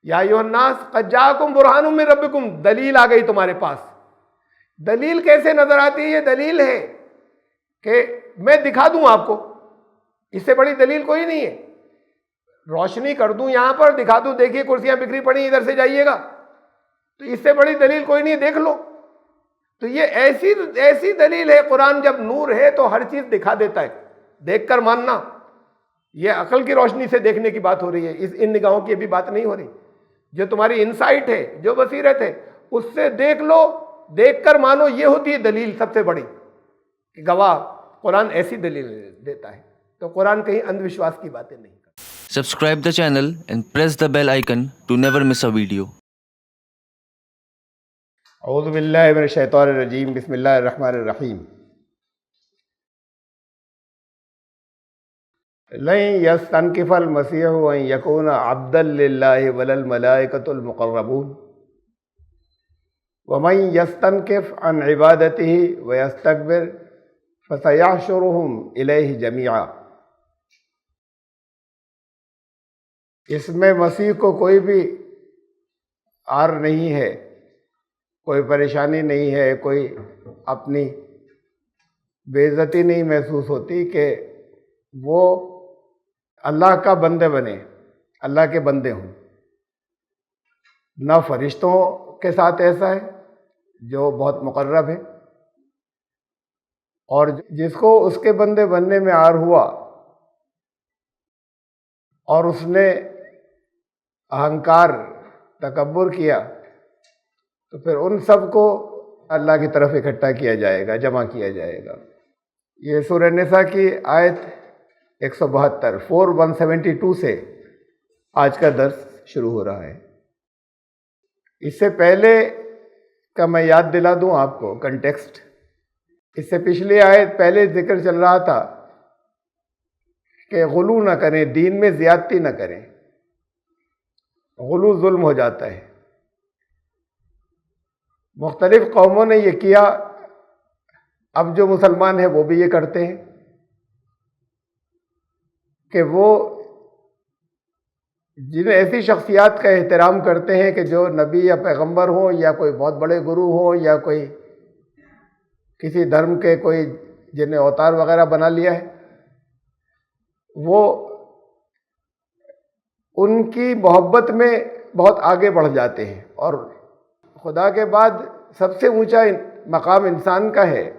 یا ایھا الناس قد جاءکم برہان من ربکم، دلیل آ گئی تمہارے پاس۔ دلیل کیسے نظر آتی ہے؟ یہ دلیل ہے کہ میں دکھا دوں آپ کو، اس سے بڑی دلیل کوئی نہیں ہے۔ روشنی کر دوں یہاں پر، دکھا دوں دیکھیے کرسیاں بکھری پڑی ادھر سے جائیے گا، تو اس سے بڑی دلیل کوئی نہیں، دیکھ لو۔ تو یہ ایسی دلیل ہے، قرآن جب نور ہے تو ہر چیز دکھا دیتا ہے، دیکھ کر ماننا۔ یہ عقل کی روشنی سے دیکھنے کی بات ہو رہی ہے، ان نگاہوں کی ابھی بات نہیں ہو رہی۔ جو تمہاری انسائٹ ہے، جو بصیرت ہے، اس سے دیکھ لو، دیکھ کر مانو، یہ ہوتی ہے دلیل سب سے بڑی کہ گواہ قرآن ایسی دلیل دیتا ہے۔ تو قرآن کہیں اندھ وشواس کی باتیں نہیں کرتا۔ Subscribe the channel and press the bell icon to never miss a video. اعوذ باللہ من الشیطان الرجیم، بسم اللہ الرحمن الرحیم۔ لن یستنکف المسیح ان یکون عبدا للہ ولا الملائکۃ المقربون ومن یستنکف عن عبادتہ ویستکبر فسیحشرہم الیہ جمیعا۔ اس میں مسیح کو کوئی بھی عار نہیں ہے، کوئی پریشانی نہیں ہے، کوئی اپنی بے عزتی نہیں محسوس ہوتی کہ وہ اللہ کا بندے بنے، اللہ کے بندے ہوں۔ نہ فرشتوں کے ساتھ ایسا ہے جو بہت مقرب ہے، اور جس کو اس کے بندے بننے میں عار ہوا اور اس نے اہنکار، تکبر کیا، تو پھر ان سب کو اللہ کی طرف اکٹھا کیا جائے گا، جمع کیا جائے گا۔ یہ سورہ نساء کی آیت 172 172 سے آج کا درس شروع ہو رہا ہے۔ اس سے پہلے کا میں یاد دلا دوں آپ کو کنٹیکسٹ۔ اس سے پچھلی آیت پہلے ذکر چل رہا تھا کہ غلو نہ کریں، دین میں زیادتی نہ کریں، غلو ظلم ہو جاتا ہے۔ مختلف قوموں نے یہ کیا، اب جو مسلمان ہیں وہ بھی یہ کرتے ہیں کہ وہ جن ایسی شخصیات کا احترام کرتے ہیں کہ جو نبی یا پیغمبر ہوں، یا کوئی بہت بڑے گرو ہوں، یا کوئی کسی دھرم کے کوئی جنہیں اوتار وغیرہ بنا لیا ہے، وہ ان کی محبت میں بہت آگے بڑھ جاتے ہیں۔ اور خدا کے بعد سب سے اونچا مقام انسان کا ہے،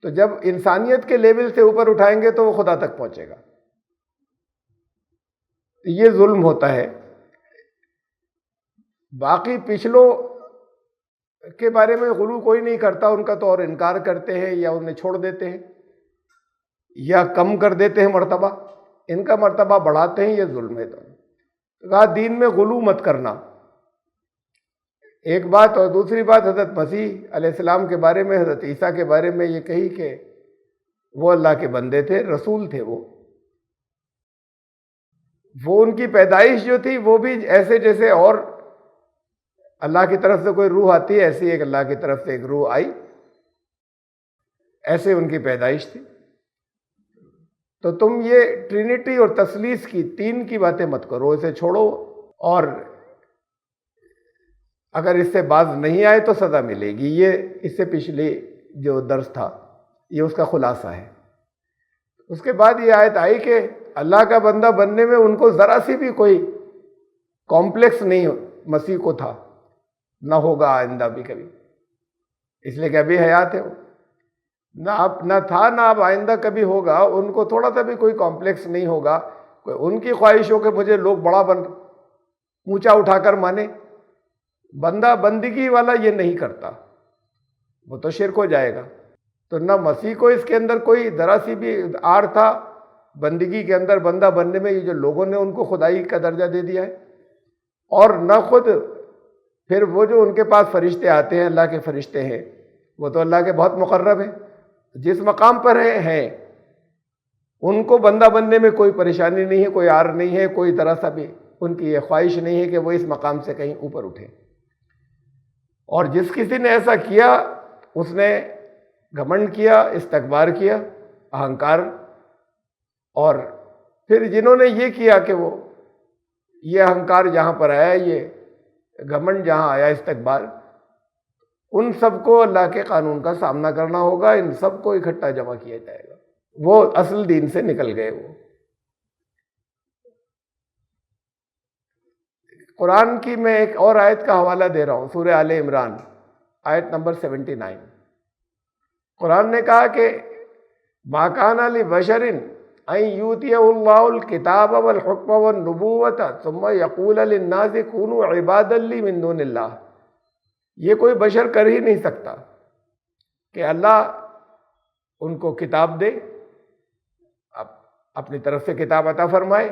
تو جب انسانیت کے لیول سے اوپر اٹھائیں گے تو وہ خدا تک پہنچے گا۔ یہ ظلم ہوتا ہے۔ باقی پچھلوں کے بارے میں غلو کوئی نہیں کرتا، ان کا تو اور انکار کرتے ہیں، یا انہیں چھوڑ دیتے ہیں، یا کم کر دیتے ہیں مرتبہ، ان کا مرتبہ بڑھاتے ہیں، یہ ظلم ہے۔ تو کہا دین میں غلو مت کرنا، ایک بات۔ اور دوسری بات، حضرت مسیح علیہ السلام کے بارے میں، حضرت عیسیٰ کے بارے میں یہ کہی کہ وہ اللہ کے بندے تھے، رسول تھے۔ وہ ان کی پیدائش جو تھی وہ بھی ایسے جیسے اور اللہ کی طرف سے کوئی روح آتی ہے، ایسی ایک اللہ کی طرف سے ایک روح آئی، ایسے ان کی پیدائش تھی۔ تو تم یہ ٹرینٹی اور تثلیث کی، تین کی باتیں مت کرو، اسے چھوڑو، اور اگر اس سے باز نہیں آئے تو سزا ملے گی۔ یہ اس سے پچھلی جو درس تھا یہ اس کا خلاصہ ہے۔ اس کے بعد یہ آیت آئی کہ اللہ کا بندہ بننے میں ان کو ذرا سی بھی کوئی کمپلیکس نہیں مسیح کو تھا، نہ ہوگا آئندہ بھی کبھی، اس لیے کہ ابھی حیات ہے وہ، نہ تھا، نہ اب آئندہ کبھی ہوگا۔ ان کو تھوڑا سا بھی کوئی کمپلیکس نہیں ہوگا، کوئی ان کی خواہش ہو کہ مجھے لوگ بڑا اونچا اٹھا کر مانے۔ بندہ بندگی والا یہ نہیں کرتا، وہ تو شرک ہو جائے گا۔ تو نہ مسیح کو اس کے اندر کوئی ذرا سی بھی عار تھا بندگی کے اندر، بندہ بننے میں، یہ جو لوگوں نے ان کو خدائی کا درجہ دے دیا ہے، اور نہ خود پھر وہ جو ان کے پاس فرشتے آتے ہیں، اللہ کے فرشتے ہیں، وہ تو اللہ کے بہت مقرب ہیں، جس مقام پر ہیں ان کو بندہ بننے میں کوئی پریشانی نہیں ہے، کوئی عار نہیں ہے، کوئی ذرا سا بھی ان کی یہ خواہش نہیں ہے کہ وہ اس مقام سے کہیں اوپر اٹھے۔ اور جس کسی نے ایسا کیا، اس نے گھمنڈ کیا، استکبار کیا، اہنکار، اور پھر جنہوں نے یہ کیا کہ وہ یہ اہنکار جہاں پر آیا، یہ گھمنڈ جہاں آیا، استکبار، ان سب کو اللہ کے قانون کا سامنا کرنا ہوگا، ان سب کو اکٹھا جمع کیا جائے گا۔ وہ اصل دین سے نکل گئے۔ وہ قرآن کی میں ایک اور آیت کا حوالہ دے رہا ہوں، سورہ آل عمران آیت نمبر 79۔ قرآن نے کہا کہ ما کان لبشر ان یؤتیہ اللہ الکتاب والحکم والنبوۃ ثم یقول للناس کونوا عبادا لی من دون اللہ۔ یہ کوئی بشر کر ہی نہیں سکتا کہ اللہ ان کو کتاب دے، اپنی طرف سے کتاب عطا فرمائے،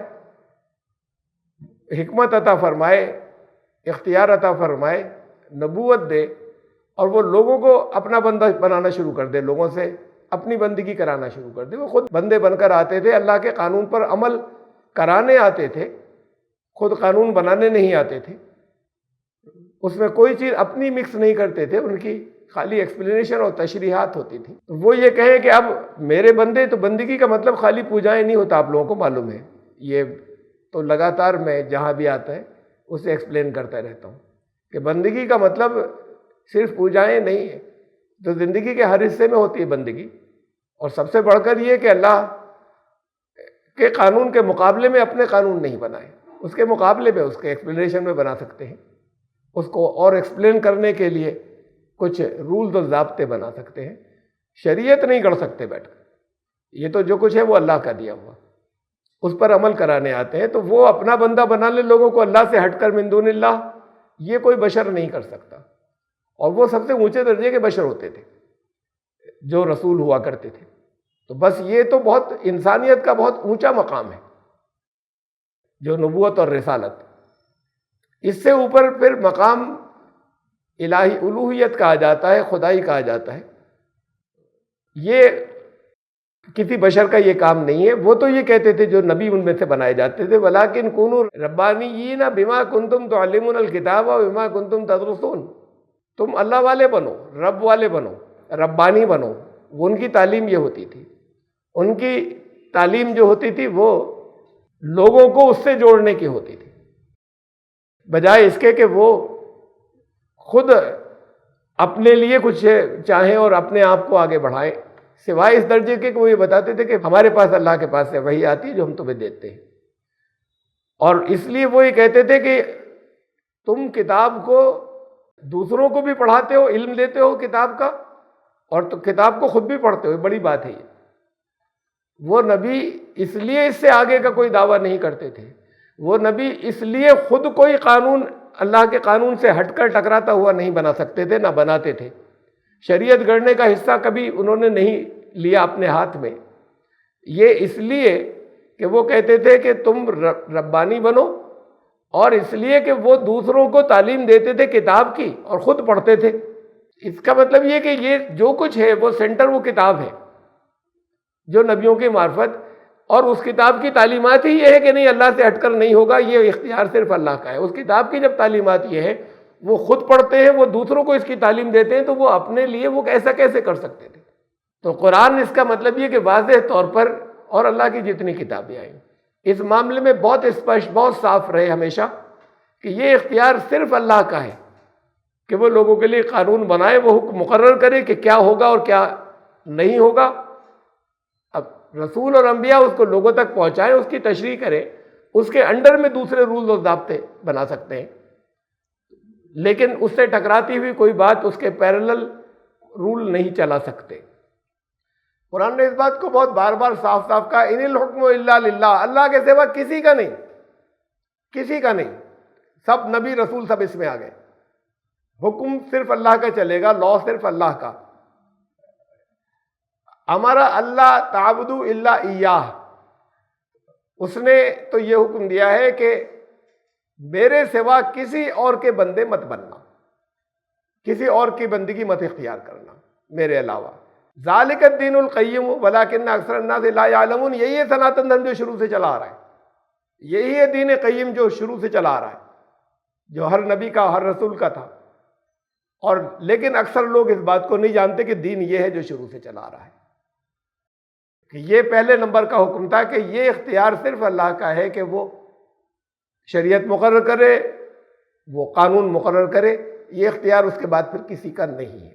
حکمت عطا فرمائے، اختیار عطا فرمائے، نبوت دے، اور وہ لوگوں کو اپنا بندہ بنانا شروع کر دے، لوگوں سے اپنی بندگی کرانا شروع کر دے۔ وہ خود بندے بن کر آتے تھے، اللہ کے قانون پر عمل کرانے آتے تھے، خود قانون بنانے نہیں آتے تھے، اس میں کوئی چیز اپنی مکس نہیں کرتے تھے، ان کی خالی ایکسپلینیشن اور تشریحات ہوتی تھی۔ تو وہ یہ کہیں کہ اب میرے بندے، تو بندگی کا مطلب خالی پوجائیں نہیں ہوتا، آپ لوگوں کو معلوم ہے، یہ تو لگاتار میں جہاں بھی آتا ہے اسے ایکسپلین کرتا رہتا ہوں کہ بندگی کا مطلب صرف پوجائیں نہیں ہے، تو زندگی کے ہر حصے میں ہوتی ہے بندگی، اور سب سے بڑھ کر یہ کہ اللہ کے قانون کے مقابلے میں اپنے قانون نہیں بنائے، اس کے مقابلے میں، اس کے ایکسپلینیشن میں بنا سکتے ہیں، اس کو اور ایکسپلین کرنے کے لیے کچھ رولز اور ضابطے بنا سکتے ہیں، شریعت نہیں گڑھ سکتے بیٹھ کر۔ یہ تو جو کچھ ہے وہ اللہ کا دیا ہوا، اس پر عمل کرانے آتے ہیں، تو وہ اپنا بندہ بنا لے لوگوں کو اللہ سے ہٹ کر من دون اللہ، یہ کوئی بشر نہیں کر سکتا۔ اور وہ سب سے اونچے درجے کے بشر ہوتے تھے جو رسول ہوا کرتے تھے، تو بس یہ تو بہت انسانیت کا بہت اونچا مقام ہے جو نبوت اور رسالت۔ اس سے اوپر پھر مقام الہی الوہیت کہا جاتا ہے، خدائی کہا جاتا ہے۔ یہ کسی بشر کا یہ کام نہیں ہے۔ وہ تو یہ کہتے تھے جو نبی ان میں سے بنائے جاتے تھے، وَلَٰكِن كُونُوا رَبَّانِيِّينَ بِمَا كُنتُمْ تُعَلِّمُونَ الْكِتَابَ وَبِمَا كُنتُمْ تَدْرُسُونَ۔ تم اللہ والے بنو، رب والے بنو، ربانی بنو۔ ان کی تعلیم یہ ہوتی تھی، ان کی تعلیم جو ہوتی تھی وہ لوگوں کو اس سے جوڑنے کی ہوتی تھی، بجائے اس کے کہ وہ خود اپنے لیے کچھ چاہیں اور اپنے آپ کو آگے بڑھائیں، سوائے اس درجے کے کہ وہ یہ بتاتے تھے کہ ہمارے پاس اللہ کے پاس سے وحی آتی ہے جو ہم تمہیں دیتے ہیں۔ اور اس لیے وہ یہ کہتے تھے کہ تم کتاب کو دوسروں کو بھی پڑھاتے ہو، علم دیتے ہو کتاب کا، اور تو کتاب کو خود بھی پڑھتے ہو، بڑی بات ہے یہ۔ وہ نبی اس لیے اس سے آگے کا کوئی دعویٰ نہیں کرتے تھے، وہ نبی اس لیے خود کوئی قانون اللہ کے قانون سے ہٹ کر ٹکراتا ہوا نہیں بنا سکتے تھے، نہ بناتے تھے۔ شریعت گڑھنے کا حصہ کبھی انہوں نے نہیں لیا اپنے ہاتھ میں، یہ اس لیے کہ وہ کہتے تھے کہ تم ربانی بنو، اور اس لیے کہ وہ دوسروں کو تعلیم دیتے تھے کتاب کی اور خود پڑھتے تھے۔ اس کا مطلب یہ کہ یہ جو کچھ ہے وہ سینٹر وہ کتاب ہے جو نبیوں کی معرفت، اور اس کتاب کی تعلیمات ہی یہ ہے کہ نہیں اللہ سے ہٹ کر نہیں ہوگا، یہ اختیار صرف اللہ کا ہے۔ اس کتاب کی جب تعلیمات یہ ہے، وہ خود پڑھتے ہیں، وہ دوسروں کو اس کی تعلیم دیتے ہیں، تو وہ اپنے لیے وہ ایسا کیسے کر سکتے تھے؟ تو قرآن اس کا مطلب یہ کہ واضح طور پر، اور اللہ کی جتنی کتابیں آئیں اس معاملے میں بہت اسپشٹ، بہت صاف رہے ہمیشہ کہ یہ اختیار صرف اللہ کا ہے کہ وہ لوگوں کے لیے قانون بنائے، وہ حکم مقرر کرے کہ کیا ہوگا اور کیا نہیں ہوگا۔ اب رسول اور انبیاء اس کو لوگوں تک پہنچائیں، اس کی تشریح کریں، اس کے انڈر میں دوسرے رول اور ضابطے بنا سکتے ہیں، لیکن اس سے ٹکراتی ہوئی کوئی بات اس کے پیرلل رول نہیں چلا سکتے۔ قرآن نے اس بات کو بہت بار بار صاف صاف کہا، ان الحکم الا للہ، اللہ کے سوا کسی کا نہیں، کسی کا نہیں، سب نبی رسول سب اس میں آ گئے۔ حکم صرف اللہ کا چلے گا، لا صرف اللہ کا۔ ہمارا اللہ تعبدوا الا ایاہ، اس نے تو یہ حکم دیا ہے کہ میرے سوا کسی اور کے بندے مت بننا، کسی اور کی بندگی مت اختیار کرنا میرے علاوہ۔ ذالک الدین القیم ولکن اکثر الناس لا یعلمون، یہی ہے سناتن دھرم جو شروع سے چلا آ رہا ہے، یہی ہے دین قیم جو شروع سے چلا آ رہا ہے، جو ہر نبی کا ہر رسول کا تھا۔ اور لیکن اکثر لوگ اس بات کو نہیں جانتے کہ دین یہ ہے جو شروع سے چلا آ رہا ہے، کہ یہ پہلے نمبر کا حکم تھا کہ یہ اختیار صرف اللہ کا ہے کہ وہ شریعت مقرر کرے، وہ قانون مقرر کرے، یہ اختیار اس کے بعد پھر کسی کا نہیں ہے۔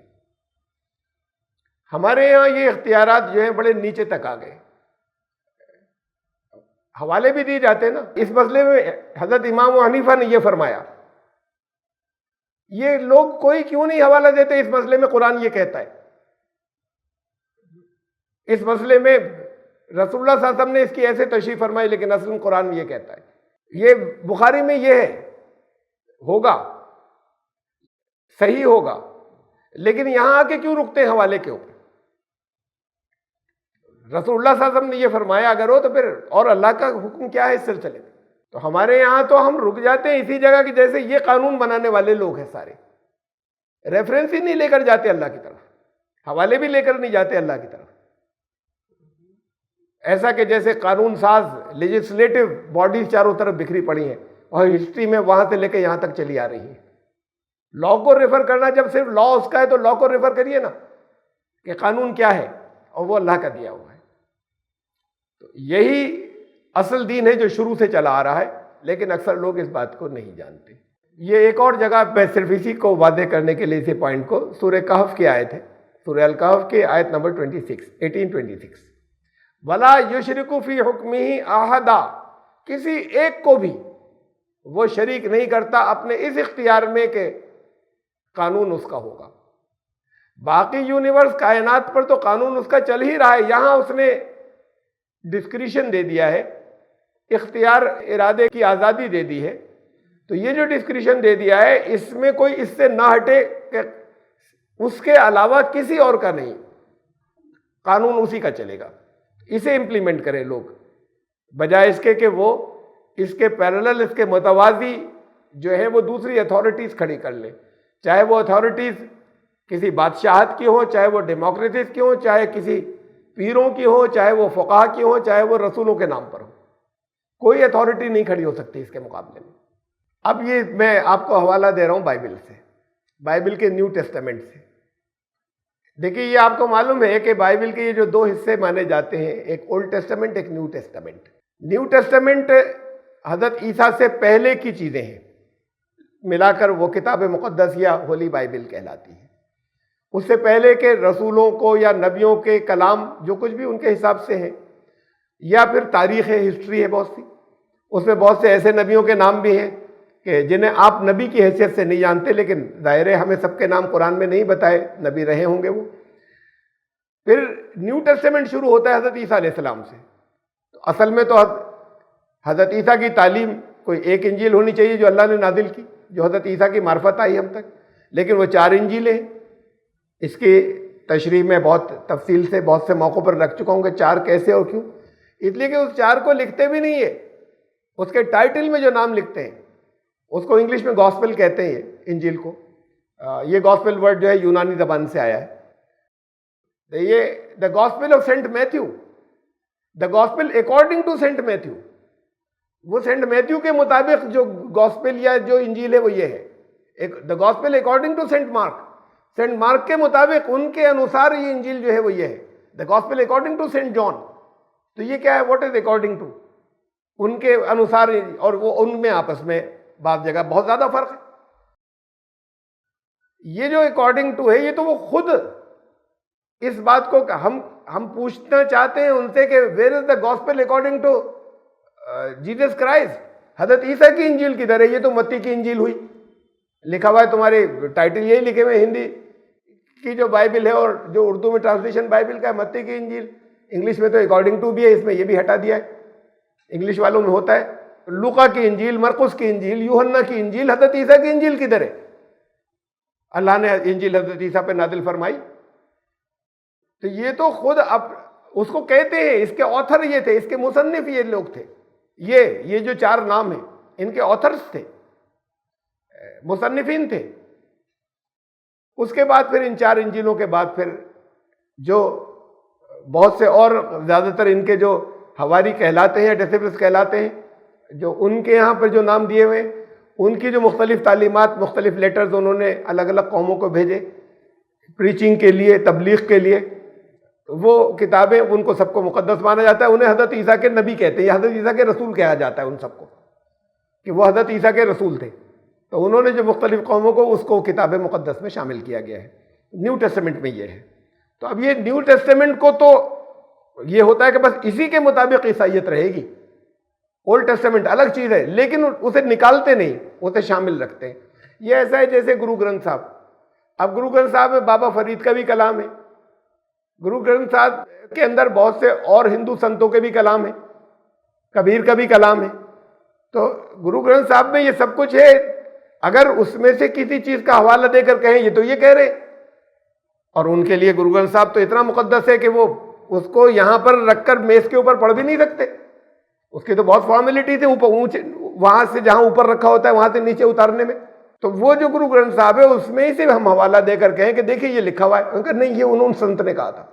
ہمارے یہاں یہ اختیارات جو ہیں بڑے نیچے تک آ گئے، حوالے بھی دیے جاتے ہیں نا۔ اس مسئلے میں حضرت امام ابو حنیفہ نے یہ فرمایا، یہ لوگ کوئی کیوں نہیں حوالہ دیتے اس مسئلے میں؟ قرآن یہ کہتا ہے، اس مسئلے میں رسول اللہ صلی اللہ علیہ وسلم نے اس کی ایسے تشریح فرمائی، لیکن اصل قرآن میں یہ کہتا ہے، یہ بخاری میں یہ ہے، ہوگا صحیح ہوگا، لیکن یہاں آ کے کیوں رکتے ہیں حوالے کے اوپر؟ رسول اللہ صلی اللہ علیہ وسلم نے یہ فرمایا اگر ہو تو پھر اور اللہ کا حکم کیا ہے اس سلسلے میں؟ تو ہمارے یہاں تو ہم رک جاتے ہیں اسی جگہ کی، جیسے یہ قانون بنانے والے لوگ ہیں سارے، ریفرنس ہی نہیں لے کر جاتے اللہ کی طرف، حوالے بھی لے کر نہیں جاتے اللہ کی طرف۔ ایسا کہ جیسے قانون ساز لیجسلیٹو باڈیز چاروں طرف بکھری پڑی ہیں اور ہسٹری میں وہاں سے لے کے یہاں تک چلی آ رہی ہے۔ لا کو ریفر کرنا، جب صرف لا اس کا ہے تو لا کو ریفر کریے نا کہ قانون کیا ہے، اور وہ اللہ کا دیا ہوا ہے۔ تو یہی اصل دین ہے جو شروع سے چلا آ رہا ہے، لیکن اکثر لوگ اس بات کو نہیں جانتے۔ یہ ایک اور جگہ میں صرف اسی کو واضح کرنے کے لیے اسی پوائنٹ کو سورہ کہف کی آیت ہے، سورہ الکہف کی آیت نمبر 18:26 وَلَا يُشْرِكُ فِي حُكْمِهِ أَحَدًا، کسی ایک کو بھی وہ شریک نہیں کرتا اپنے اس اختیار میں کہ قانون اس کا ہوگا۔ باقی یونیورس کائنات پر تو قانون اس کا چل ہی رہا ہے، یہاں اس نے ڈسکریشن دے دیا ہے، اختیار ارادے کی آزادی دے دی ہے۔ تو یہ جو ڈسکریشن دے دیا ہے اس میں کوئی اس سے نہ ہٹے کہ اس کے علاوہ کسی اور کا نہیں، قانون اسی کا چلے گا، اسے امپلیمنٹ کریں لوگ، بجائے اس کے کہ وہ اس کے پیرلل، اس کے متوازی جو ہے وہ دوسری اتھارٹیز کھڑی کر لیں، چاہے وہ اتھارٹیز کسی بادشاہت کی ہوں، چاہے وہ ڈیموکریسیز کی ہوں، چاہے کسی پیروں کی ہوں، چاہے وہ فقہا کی ہوں، چاہے وہ رسولوں کے نام پر ہوں، کوئی اتھارٹی نہیں کھڑی ہو سکتی اس کے مقابلے میں۔ اب یہ میں آپ کو حوالہ دے رہا ہوں بائبل سے، بائبل کے نیو ٹیسٹمنٹ سے۔ دیکھیے یہ آپ کو معلوم ہے کہ بائبل کے یہ جو دو حصے مانے جاتے ہیں، ایک اولڈ ٹیسٹمنٹ، ایک نیو ٹیسٹمنٹ۔ نیو ٹیسٹمنٹ حضرت عیسیٰ سے پہلے کی چیزیں ہیں، ملا کر وہ کتاب مقدس یا ہولی بائبل کہلاتی ہے۔ اس سے پہلے کے رسولوں کو یا نبیوں کے کلام جو کچھ بھی ان کے حساب سے ہیں، یا پھر تاریخ ہے، ہسٹری ہے بہت سی، اس میں بہت سے ایسے نبیوں کے نام بھی ہیں کہ جنہیں آپ نبی کی حیثیت سے نہیں جانتے، لیکن ظاہر ہے ہمیں سب کے نام قرآن میں نہیں بتائے، نبی رہے ہوں گے وہ۔ پھر نیو ٹیسٹمنٹ شروع ہوتا ہے حضرت عیسیٰ علیہ السلام سے۔ تو اصل میں تو حضرت عیسیٰ کی تعلیم کوئی ایک انجیل ہونی چاہیے جو اللہ نے نازل کی، جو حضرت عیسیٰ کی معرفت آئی ہم تک، لیکن وہ 4 انجیلیں ہیں۔ اس کی تشریح میں بہت تفصیل سے بہت سے موقعوں پر رکھ چکا ہوں کہ 4 کیسے اور کیوں۔ اس لیے کہ اس 4 کو لکھتے بھی نہیں ہے، اس کے ٹائٹل میں جو نام لکھتے ہیں اس کو انگلش میں گاسپل کہتے ہیں، انجیل کو۔ یہ گاسپل ورڈ جو ہے یونانی زبان سے آیا ہے۔ یہ the gospel of Saint Matthew, the gospel according to Saint Matthew, وہ سینٹ میتھیو کے مطابق جو گاسپل یا جو انجیل ہے وہ یہ ہے۔ The gospel according to Saint Mark, Saint Mark کے مطابق ان کے انوسار یہ انجیل جو ہے وہ یہ ہے۔ The gospel according to Saint جان، تو یہ کیا ہے؟ واٹ از اکارڈنگ ٹو، ان کے انوسار، اور وہ ان میں آپس میں بعض جگہ بہت زیادہ فرق ہے۔ یہ جو اکارڈنگ ٹو ہے یہ تو وہ خود اس بات کو ہم پوچھنا چاہتے ہیں ان سے کہ where is the gospel according to Jesus Christ, حضرت عیسیٰ کی انجیل کدھر ہے؟ یہ تو متی کی انجیل ہوئی، لکھا ہوا ہے تمہارے ٹائٹل یہی لکھے ہوئے، ہندی کی جو بائبل ہے اور جو اردو میں ٹرانسلیشن بائبل کا ہے متی کی انجیل، انگلش میں تو اکارڈنگ ٹو بھی ہے، اس میں یہ بھی ہٹا دیا ہے، انگلش والوں میں ہوتا ہے لوقا کی انجیل، مرقس کی انجیل، یوحنا کی انجیل، حضرت عیسیٰ کی انجیل کدھر ہے؟ اللہ نے انجیل حضرت عیسیٰ پہ نازل فرمائی، تو یہ تو خود اب اس کو کہتے ہیں، اس کے آتھر یہ تھے، اس کے مصنف یہ لوگ تھے، یہ جو 4 نام ہیں ان کے آتھرز تھے، مصنفین تھے۔ اس کے بعد پھر ان 4 انجیلوں کے بعد پھر جو بہت سے اور زیادہ تر ان کے جو حواری کہلاتے ہیں، ڈسپلس کہلاتے ہیں، جو ان کے یہاں پر جو نام دیے ہوئے، ان کی جو مختلف تعلیمات، مختلف لیٹرز انہوں نے الگ الگ قوموں کو بھیجے پریچنگ کے لیے، تبلیغ کے لیے، وہ کتابیں ان کو سب کو مقدس مانا جاتا ہے، انہیں حضرت عیسیٰ کے نبی کہتے ہیں، یا حضرت عیسیٰ کے رسول کہا جاتا ہے ان سب کو۔ کہ وہ حضرت عیسیٰ کے رسول تھے، تو انہوں نے جو مختلف قوموں کو اس کو کتاب مقدس میں شامل کیا گیا ہے، نیو ٹیسٹمنٹ میں یہ ہے۔ تو اب یہ نیو ٹیسٹمنٹ کو تو یہ ہوتا ہے کہ بس اسی کے مطابق عیسائیت رہے گی، اولڈ ٹیسٹمنٹ الگ چیز ہے، لیکن اسے نکالتے نہیں، اسے شامل رکھتے ہیں۔ یہ ایسا ہے جیسے گرو گرنتھ صاحب، اب گرو گرنتھ صاحب میں بابا فرید کا بھی کلام ہے، گرو گرنتھ صاحب کے اندر بہت سے اور ہندو سنتوں کے بھی کلام ہیں، کبیر کا بھی کلام ہے، تو گرو گرنتھ صاحب میں یہ سب کچھ ہے۔ اگر اس میں سے کسی چیز کا حوالہ دے کر کہیں یہ تو یہ کہہ رہے، اور ان کے لیے گرو گرنتھ صاحب تو اتنا مقدس ہے کہ وہ اس کو یہاں پر رکھ کر میز کے اوپر پڑھ بھی نہیں سکتے، اس کی تو بہت فارمیلٹی تھی، اوپر اونچے وہاں سے جہاں اوپر رکھا ہوتا ہے وہاں سے نیچے اتارنے میں۔ تو وہ جو گرو گرنتھ صاحب ہے اس میں سے ہم حوالہ دے کر کہیں کہ دیکھیں یہ لکھا ہوا ہے، ان کا نہیں، یہ انہوں نے سنت نے کہا تھا،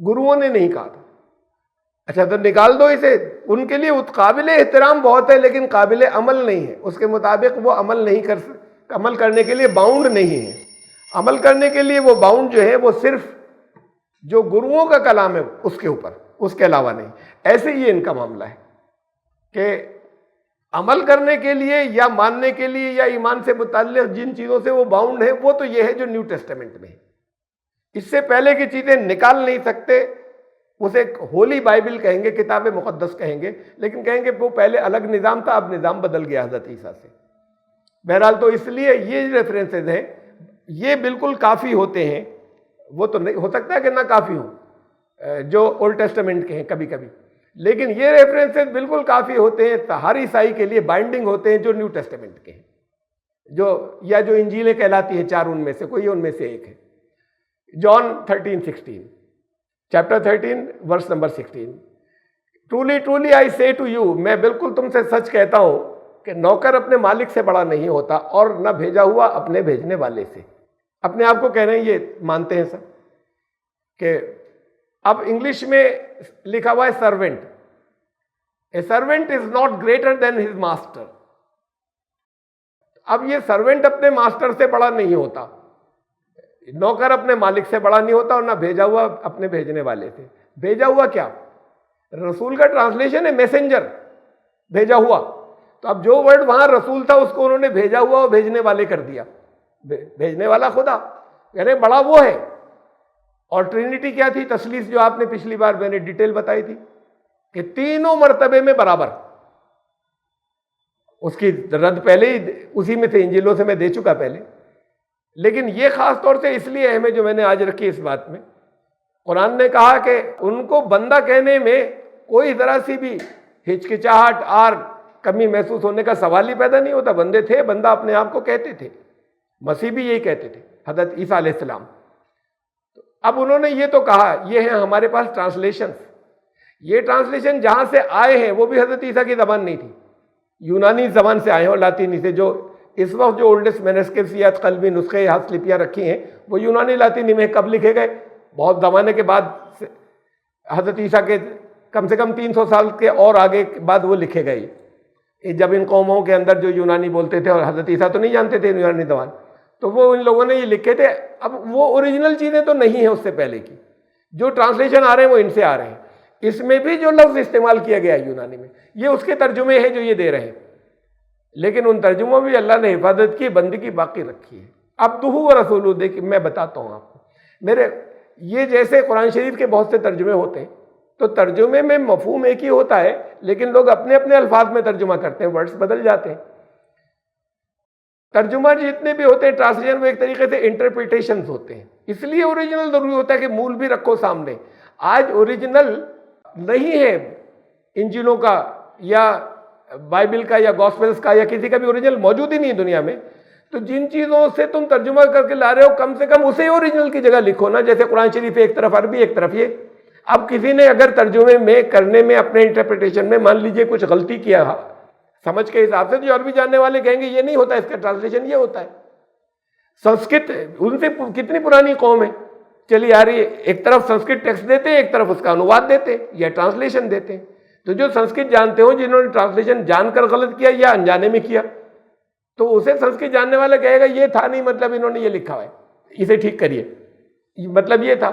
گروؤں نے نہیں کہا تھا۔ اچھا تو نکال دو اسے، ان کے لیے قابل احترام بہت ہے لیکن قابل عمل نہیں ہے، اس کے مطابق وہ عمل نہیں عمل کرنے کے لیے باؤنڈ نہیں ہے۔ عمل کرنے کے لیے وہ باؤنڈ جو ہے وہ صرف جو گروؤں کا کلام ہے اس کے اوپر، اس کے علاوہ نہیں۔ ایسے ہی ان کا معاملہ ہے کہ عمل کرنے کے لیے یا ماننے کے لیے یا ایمان سے متعلق جن چیزوں سے وہ باؤنڈ ہے وہ تو یہ ہے جو نیو ٹیسٹمنٹ میں ہے، اس سے پہلے کی چیزیں نکال نہیں سکتے۔ اسے ہولی بائبل کہیں گے، کتاب مقدس کہیں گے، لیکن کہیں گے وہ پہلے الگ نظام تھا، اب نظام بدل گیا حضرت عیسیٰ سے۔ بہرحال تو اس لیے یہ ریفرنسز ہیں، یہ بالکل کافی ہوتے ہیں، وہ تو نہیں ہو سکتا ہے کہ نہ کافی ہوں جو اولڈ ٹیسٹمنٹ کے ہیں کبھی کبھی، لیکن یہ ریفرنسز بالکل کافی ہوتے ہیں، ہر عیسائی کے لیے بائنڈنگ ہوتے ہیں جو نیو ٹیسٹمنٹ کے ہیں، جو انجیلیں کہلاتی ہیں چار، ان میں سے کوئی ان میں سے ایک ہے۔ John 13:16، chapter 13 verse number 16، truly truly I say to you, میں بالکل تم سے سچ کہتا ہوں کہ نوکر اپنے مالک سے بڑا نہیں ہوتا اور نہ بھیجا ہوا اپنے بھیجنے والے سے۔ اپنے آپ کو کہہ رہے ہیں، یہ مانتے ہیں سب کہ اب انگلش میں لکھا ہوا ہے servant, a servant is not greater than his master. اب یہ سرونٹ اپنے ماسٹر سے بڑا نہیں ہوتا، نوکر اپنے مالک سے بڑا نہیں ہوتا اور نہ بھیجا ہوا اپنے بھیجنے والے سے۔ بھیجا ہوا کیا؟ رسول کا ٹرانسلیشن ہے میسنجر، بھیجا ہوا۔ تو اب جو ورڈ وہاں رسول تھا اس کو انہوں نے بھیجا ہوا اور بھیجنے والے کر دیا۔ بھیجنے والا خدا، یعنی بڑا وہ ہے۔ اور ٹرینیٹی کیا تھی؟ تثلیث، جو آپ نے پچھلی بار میں نے ڈیٹیل بتائی تھی کہ تینوں مرتبے میں برابر۔ اس کی رد پہلے ہی اسی میں تھے، انجیلوں سے میں دے چکا پہلے، لیکن یہ خاص طور سے اس لیے اہم ہے جو میں نے آج رکھی اس بات میں۔ قرآن نے کہا کہ ان کو بندہ کہنے میں کوئی ذرا سی بھی ہچکچاہٹ اور کمی محسوس ہونے کا سوال ہی پیدا نہیں ہوتا، بندے تھے، بندہ اپنے آپ کو کہتے تھے، مسیح بھی یہی کہتے تھے، حضرت عیسیٰ علیہ السلام۔ اب انہوں نے یہ تو کہا، یہ ہیں ہمارے پاس ٹرانسلیشن، یہ ٹرانسلیشن جہاں سے آئے ہیں وہ بھی حضرت عیسیٰ کی زبان نہیں تھی، یونانی زبان سے آئے ہیں، اور لاطینی سے۔ جو اس وقت جو اولڈسٹ مینسکرپٹس یا قلبی نسخے ہاتھ لپیاں رکھی ہیں وہ یونانی لاطینی میں کب لکھے گئے؟ بہت زمانے کے بعد، حضرت عیسیٰ کے کم سے کم 300 سال کے اور آگے بعد وہ لکھے گئے، جب ان قوموں کے اندر جو یونانی بولتے تھے اور حضرت عیسیٰ تو نہیں جانتے تھے یونانی زبان، تو وہ ان لوگوں نے یہ لکھے تھے۔ اب وہ اوریجنل چیزیں تو نہیں ہیں اس سے پہلے کی، جو ٹرانسلیشن آ رہے ہیں وہ ان سے آ رہے ہیں۔ اس میں بھی جو لفظ استعمال کیا گیا ہے یونانی میں، یہ اس کے ترجمے ہیں جو یہ دے رہے ہیں، لیکن ان ترجموں میں اللہ نے حفاظت کی، بندگی باقی رکھی ہے۔ عبدہ و رسولہ، دیکھیں میں بتاتا ہوں آپ کو، یہ جیسے قرآن شریف کے بہت سے ترجمے ہوتے ہیں تو ترجمے میں مفہوم ایک ہی ہوتا ہے، لیکن لوگ اپنے اپنے الفاظ میں ترجمہ کرتے ہیں، ورڈز بدل جاتے ہیں۔ ترجمہ جتنے بھی ہوتے ہیں ٹرانسلیشن، وہ ایک طریقے سے انٹرپریٹیشنز ہوتے ہیں، اس لیے اوریجنل ضروری ہوتا ہے کہ مول بھی رکھو سامنے۔ آج اوریجنل نہیں ہے انجیلوں کا یا بائبل کا یا گاسپلز کا یا کسی کا بھی اوریجنل موجود ہی نہیں دنیا میں، تو جن چیزوں سے تم ترجمہ کر کے لا رہے ہو کم سے کم اسے اوریجنل کی جگہ لکھو نا، جیسے قرآن شریف ایک طرف عربی ایک طرف یہ۔ اب کسی نے اگر ترجمے میں کرنے میں اپنے انٹرپریٹیشن میں مان لیجئے کچھ غلطی کیا سمجھ کے حساب سے، جو عربی جاننے والے کہیں گے یہ نہیں ہوتا، اس کا ٹرانسلیشن یہ ہوتا ہے۔ سنسکرت ان سے کتنی پرانی قوم ہے، چلی آ رہی ہے، ایک طرف سنسکرت ٹیکسٹ دیتے ہیں، ایک طرف اس کا انواد دیتے ہیں یا ٹرانسلیشن دیتے ہیں۔ تو جو سنسکرت جانتے ہوں، جنہوں نے ٹرانسلیشن جان کر غلط کیا یا انجانے میں کیا، تو اسے سنسکرت جاننے والا کہے گا یہ تھا نہیں، مطلب انہوں نے یہ لکھا ہوا ہے، اسے ٹھیک کریے، مطلب یہ تھا۔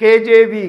KJV,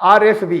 RSV,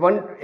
1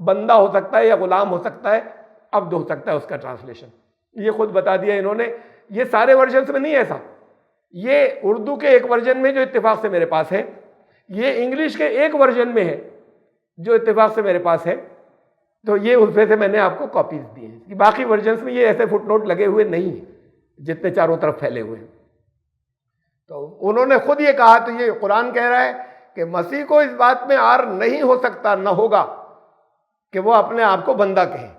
بندہ ہو سکتا ہے یا غلام ہو سکتا ہے، عبد ہو سکتا ہے اس کا ٹرانسلیشن۔ یہ خود بتا دیا انہوں نے، یہ سارے ورژنس میں نہیں ہے ایسا، یہ اردو کے ایک ورژن میں جو اتفاق سے میرے پاس ہے، یہ انگلش کے ایک ورژن میں ہے جو اتفاق سے میرے پاس ہے، تو یہ اس میں سے میں نے آپ کو کاپیز دی ہیں۔ باقی ورژنس میں یہ ایسے فٹ نوٹ لگے ہوئے نہیں ہیں جتنے چاروں طرف پھیلے ہوئے ہیں۔ تو انہوں نے خود یہ کہا، تو یہ قرآن کہہ رہا ہے کہ مسیح کو اس بات میں عار نہیں ہو سکتا، نہ ہوگا کہ وہ اپنے آپ کو بندہ کہیں۔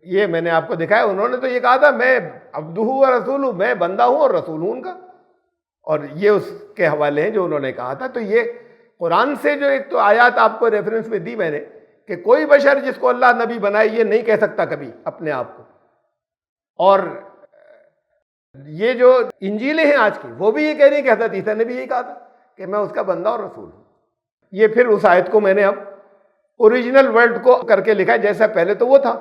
یہ میں نے آپ کو دکھایا، انہوں نے تو یہ کہا تھا میں عبدہ و رسول ہوں، میں بندہ ہوں اور رسول ہوں ان کا، اور یہ اس کے حوالے ہیں جو انہوں نے کہا تھا۔ تو یہ قرآن سے جو ایک تو آیات آپ کو ریفرنس میں دی میں نے کہ کوئی بشر جس کو اللہ نبی بنائے یہ نہیں کہہ سکتا کبھی اپنے آپ کو، اور یہ جو انجیلیں ہیں آج کی وہ بھی یہ کہہ رہی ہیں کہ حضرت عیسیٰ نے بھی یہی کہا تھا کہ میں اس کا بندہ اور رسول ہوں۔ یہ پھر اس آیت کو میں نے اب اوریجنل ورڈ کو کر کے لکھا ہے، جیسا پہلے تو وہ تھا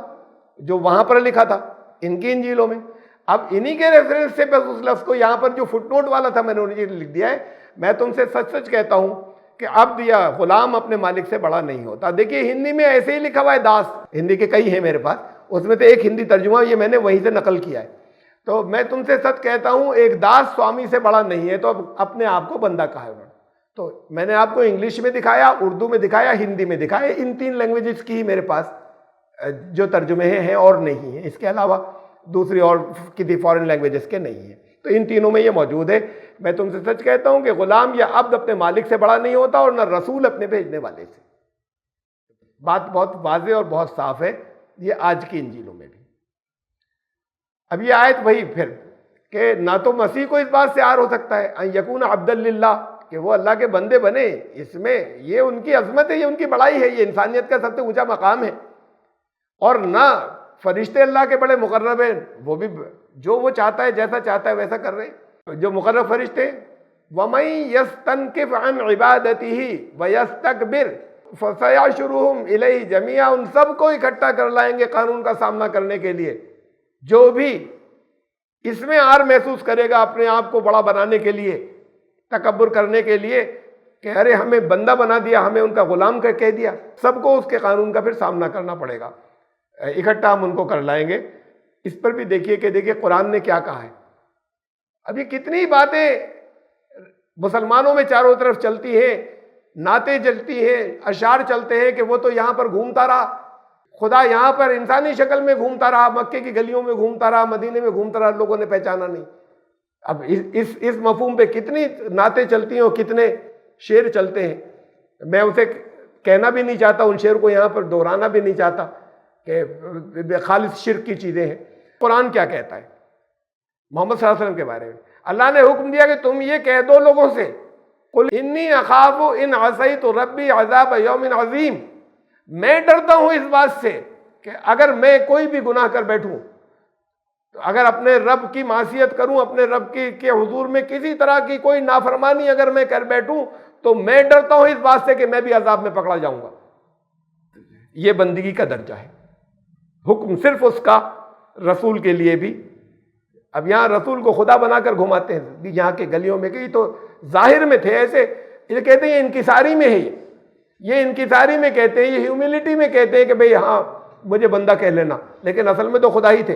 جو وہاں پر لکھا تھا ان کی انجیلوں میں، اب انہی کے ریفرنس سے بس اس لفظ کو یہاں پر جو فٹ نوٹ والا تھا میں نے انہیں لکھ دیا ہے۔ میں تم سے سچ سچ کہتا ہوں کہ عبد یا غلام اپنے مالک سے بڑا نہیں ہوتا۔ دیکھیے ہندی میں ایسے ہی لکھا ہوا ہے داس، ہندی کے کئی ہیں میرے پاس، اس میں سے ایک ہندی ترجمہ یہ میں نے وہیں سے نقل کیا ہے۔ تو میں تم سے سچ کہتا ہوں ایک داس سوامی سے بڑا نہیں ہے، تو اب اپنے آپ کو بندہ کہا ہے انہوں نے۔ تو میں نے آپ کو انگلش میں دکھایا، اردو میں دکھایا، ہندی میں دکھایا، ان تین لینگویجز کی میرے پاس جو ترجمے ہیں اور نہیں ہیں، اس کے علاوہ دوسری اور کسی فارن لینگویجز کے نہیں ہیں، تو ان تینوں میں یہ موجود ہے۔ میں تم سے سچ کہتا ہوں کہ غلام یا عبد اپنے مالک سے بڑا نہیں ہوتا اور نہ رسول اپنے بھیجنے والے سے۔ بات بہت واضح اور بہت صاف ہے یہ آج کی انجیلوں میں بھی۔ اب یہ آیت وہی پھر کہ نہ تو مسیح کو اس بات سے عار ہو سکتا ہے ان یکون عبدا للہ، کہ وہ اللہ کے بندے بنے، اس میں یہ ان کی عظمت ہے، یہ ان کی بڑائی ہے، یہ انسانیت کا سب سے اونچا مقام ہے، اور نہ فرشتے اللہ کے بڑے مقرب ہیں، وہ بھی جو وہ چاہتا ہے جیسا چاہتا ہے ویسا کر رہے ہیں جو مقرب فرشتے۔ وَمَن يَسْتَنْكِفْ عَنْ عِبَادَتِهِ وَيَسْتَكْبِرْ فَسَيَحْشُرُهُمْ إِلَيْهِ جَمِيعًا، ان سب کو اکٹھا کر لائیں گے قانون کا سامنا کرنے کے لیے۔ جو بھی اس میں عار محسوس کرے گا اپنے آپ کو بڑا بنانے کے لیے، تکبر کرنے کے لیے کہ ارے ہمیں بندہ بنا دیا، ہمیں ان کا غلام کہہ دیا، سب کو اس کے قانون کا پھر سامنا کرنا پڑے گا، اکٹھا ہم ان کو کر لائیں گے۔ اس پر بھی دیکھیے قرآن نے کیا کہا ہے۔ اب یہ کتنی باتیں مسلمانوں میں چاروں طرف چلتی ہیں، نعتیں چلتی ہیں، اشعار چلتے ہیں کہ وہ تو یہاں پر گھومتا رہا، خدا یہاں پر انسانی شکل میں گھومتا رہا، مکے کی گلیوں میں گھومتا رہا، مدینے میں گھومتا رہا، لوگوں نے پہچانا نہیں۔ اب اس مفہوم پہ کتنی نعتیں چلتی ہیں اور کتنے شعر چلتے ہیں، میں اسے کہنا بھی نہیں چاہتا، ان شعر کو یہاں پر دہرانا بھی نہیں چاہتا کہ خالص شرک کی چیزیں ہیں۔ قرآن کیا کہتا ہے محمد صلی اللہ علیہ وسلم کے بارے میں؟ اللہ نے حکم دیا کہ تم یہ کہہ دو لوگوں سے قل انی اخاف ان عصیت ربی عذاب یوم عظیم، میں ڈرتا ہوں اس بات سے کہ اگر میں کوئی بھی گناہ کر بیٹھوں، تو اگر اپنے رب کی معصیت کروں، اپنے رب کے حضور میں کسی طرح کی کوئی نافرمانی اگر میں کر بیٹھوں، تو میں ڈرتا ہوں اس بات سے کہ میں بھی عذاب میں پکڑا جاؤں گا۔ یہ بندگی کا درجہ ہے، حکم صرف اس کا رسول کے لیے بھی۔ اب یہاں رسول کو خدا بنا کر گھماتے ہیں یہاں کے گلیوں میں، کہ یہ تو ظاہر میں تھے ایسے، یہ کہتے ہیں انکساری میں ہے، یہ انکساری میں کہتے ہیں، یہ ہیوملٹی میں کہتے ہیں کہ بھئی ہاں مجھے بندہ کہہ لینا، لیکن اصل میں تو خدا ہی تھے۔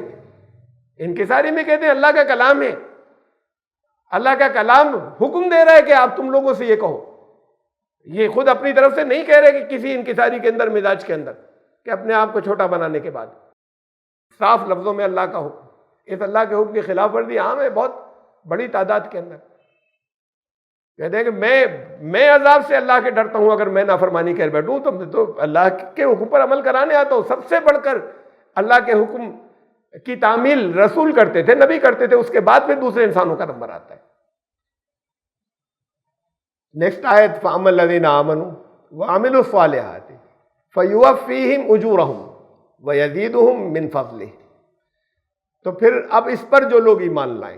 انکساری میں کہتے ہیں اللہ کا کلام ہے، اللہ کا کلام حکم دے رہا ہے کہ آپ تم لوگوں سے یہ کہو، یہ خود اپنی طرف سے نہیں کہہ رہے کہ کسی انکساری کے اندر، مزاج کے اندر، کہ اپنے آپ کو چھوٹا بنانے کے بعد۔ صاف لفظوں میں اللہ کا حکم، اس اللہ کے حکم کی خلاف ورزی عام ہے بہت بڑی تعداد کے اندر۔ کہتے ہیں کہ میں عذاب سے اللہ کے ڈرتا ہوں، اگر میں نافرمانی کر بیٹھوں تو اللہ کے حکم پر عمل کرانے آتا ہوں۔ سب سے بڑھ کر اللہ کے حکم کی تعمیل رسول کرتے تھے، نبی کرتے تھے، اس کے بعد پھر دوسرے انسانوں کا نمبر آتا ہے۔ نیکسٹ آیت فَأَمَّا الَّذِينَ آمَنُوا وَعَمِلُوا الصَّالِحَاتِ فَيُوَفِّيهِمْ أُجُورَهُمْ وَيَزِيدُهُمْ مِنْ فَضْلِهِ۔ تو پھر اب اس پر جو لوگ ایمان لائیں،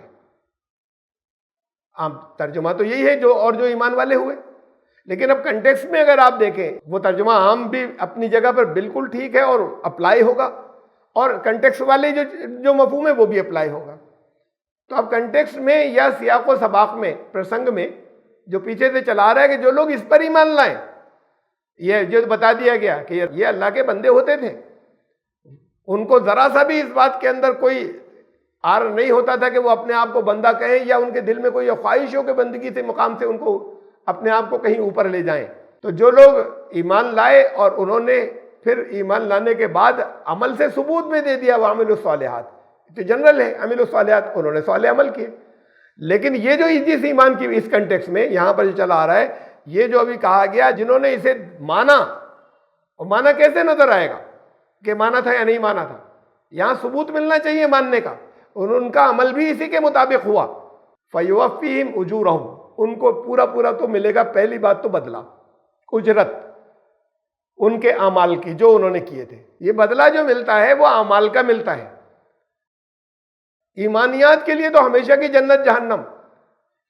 عام ترجمہ تو یہی ہے جو ایمان والے ہوئے، لیکن اب کنٹیکسٹ میں اگر آپ دیکھیں وہ ترجمہ عام بھی اپنی جگہ پر بالکل ٹھیک ہے اور اپلائی ہوگا، اور کنٹیکسٹ والے جو مفہوم ہے وہ بھی اپلائی ہوگا۔ تو اب کنٹیکسٹ میں یا سیاق و سباق میں، پرسنگ میں جو پیچھے سے چلا رہا ہے کہ جو لوگ اس پر ایمان لائیں، یہ جو بتا دیا گیا کہ یہ اللہ کے بندے ہوتے تھے، ان کو ذرا سا بھی اس بات کے اندر کوئی آر نہیں ہوتا تھا کہ وہ اپنے آپ کو بندہ کہیں، یا ان کے دل میں کوئی خواہش ہو کہ بندگی سے مقام سے ان کو اپنے آپ کو کہیں اوپر لے جائیں۔ تو جو لوگ ایمان لائے اور انہوں نے پھر ایمان لانے کے بعد عمل سے ثبوت میں دے دیا، وعملوا الصالحات، تو جنرل ہے عمل الصالحات، انہوں نے صالح عمل کیے۔ لیکن یہ جو جس ایمان کی اس کنٹیکس میں یہاں پر جو چلا آ رہا ہے، یہ جو ابھی کہا گیا جنہوں نے اسے مانا، اور مانا کیسے نظر آئے گا کہ مانا تھا یا نہیں مانا تھا؟ یہاں ثبوت ملنا چاہیے ماننے کا، اور ان کا عمل بھی اسی کے مطابق ہوا۔ فَيُوَفِّيهِمْ أُجُورَهُمْ، ان کو پورا پورا تو ملے گا، پہلی بات تو بدلہ، اجرت ان کے اعمال کی جو انہوں نے کیے تھے۔ یہ بدلہ جو ملتا ہے وہ اعمال کا ملتا ہے۔ ایمانیات کے لیے تو ہمیشہ کی جنت جہنم،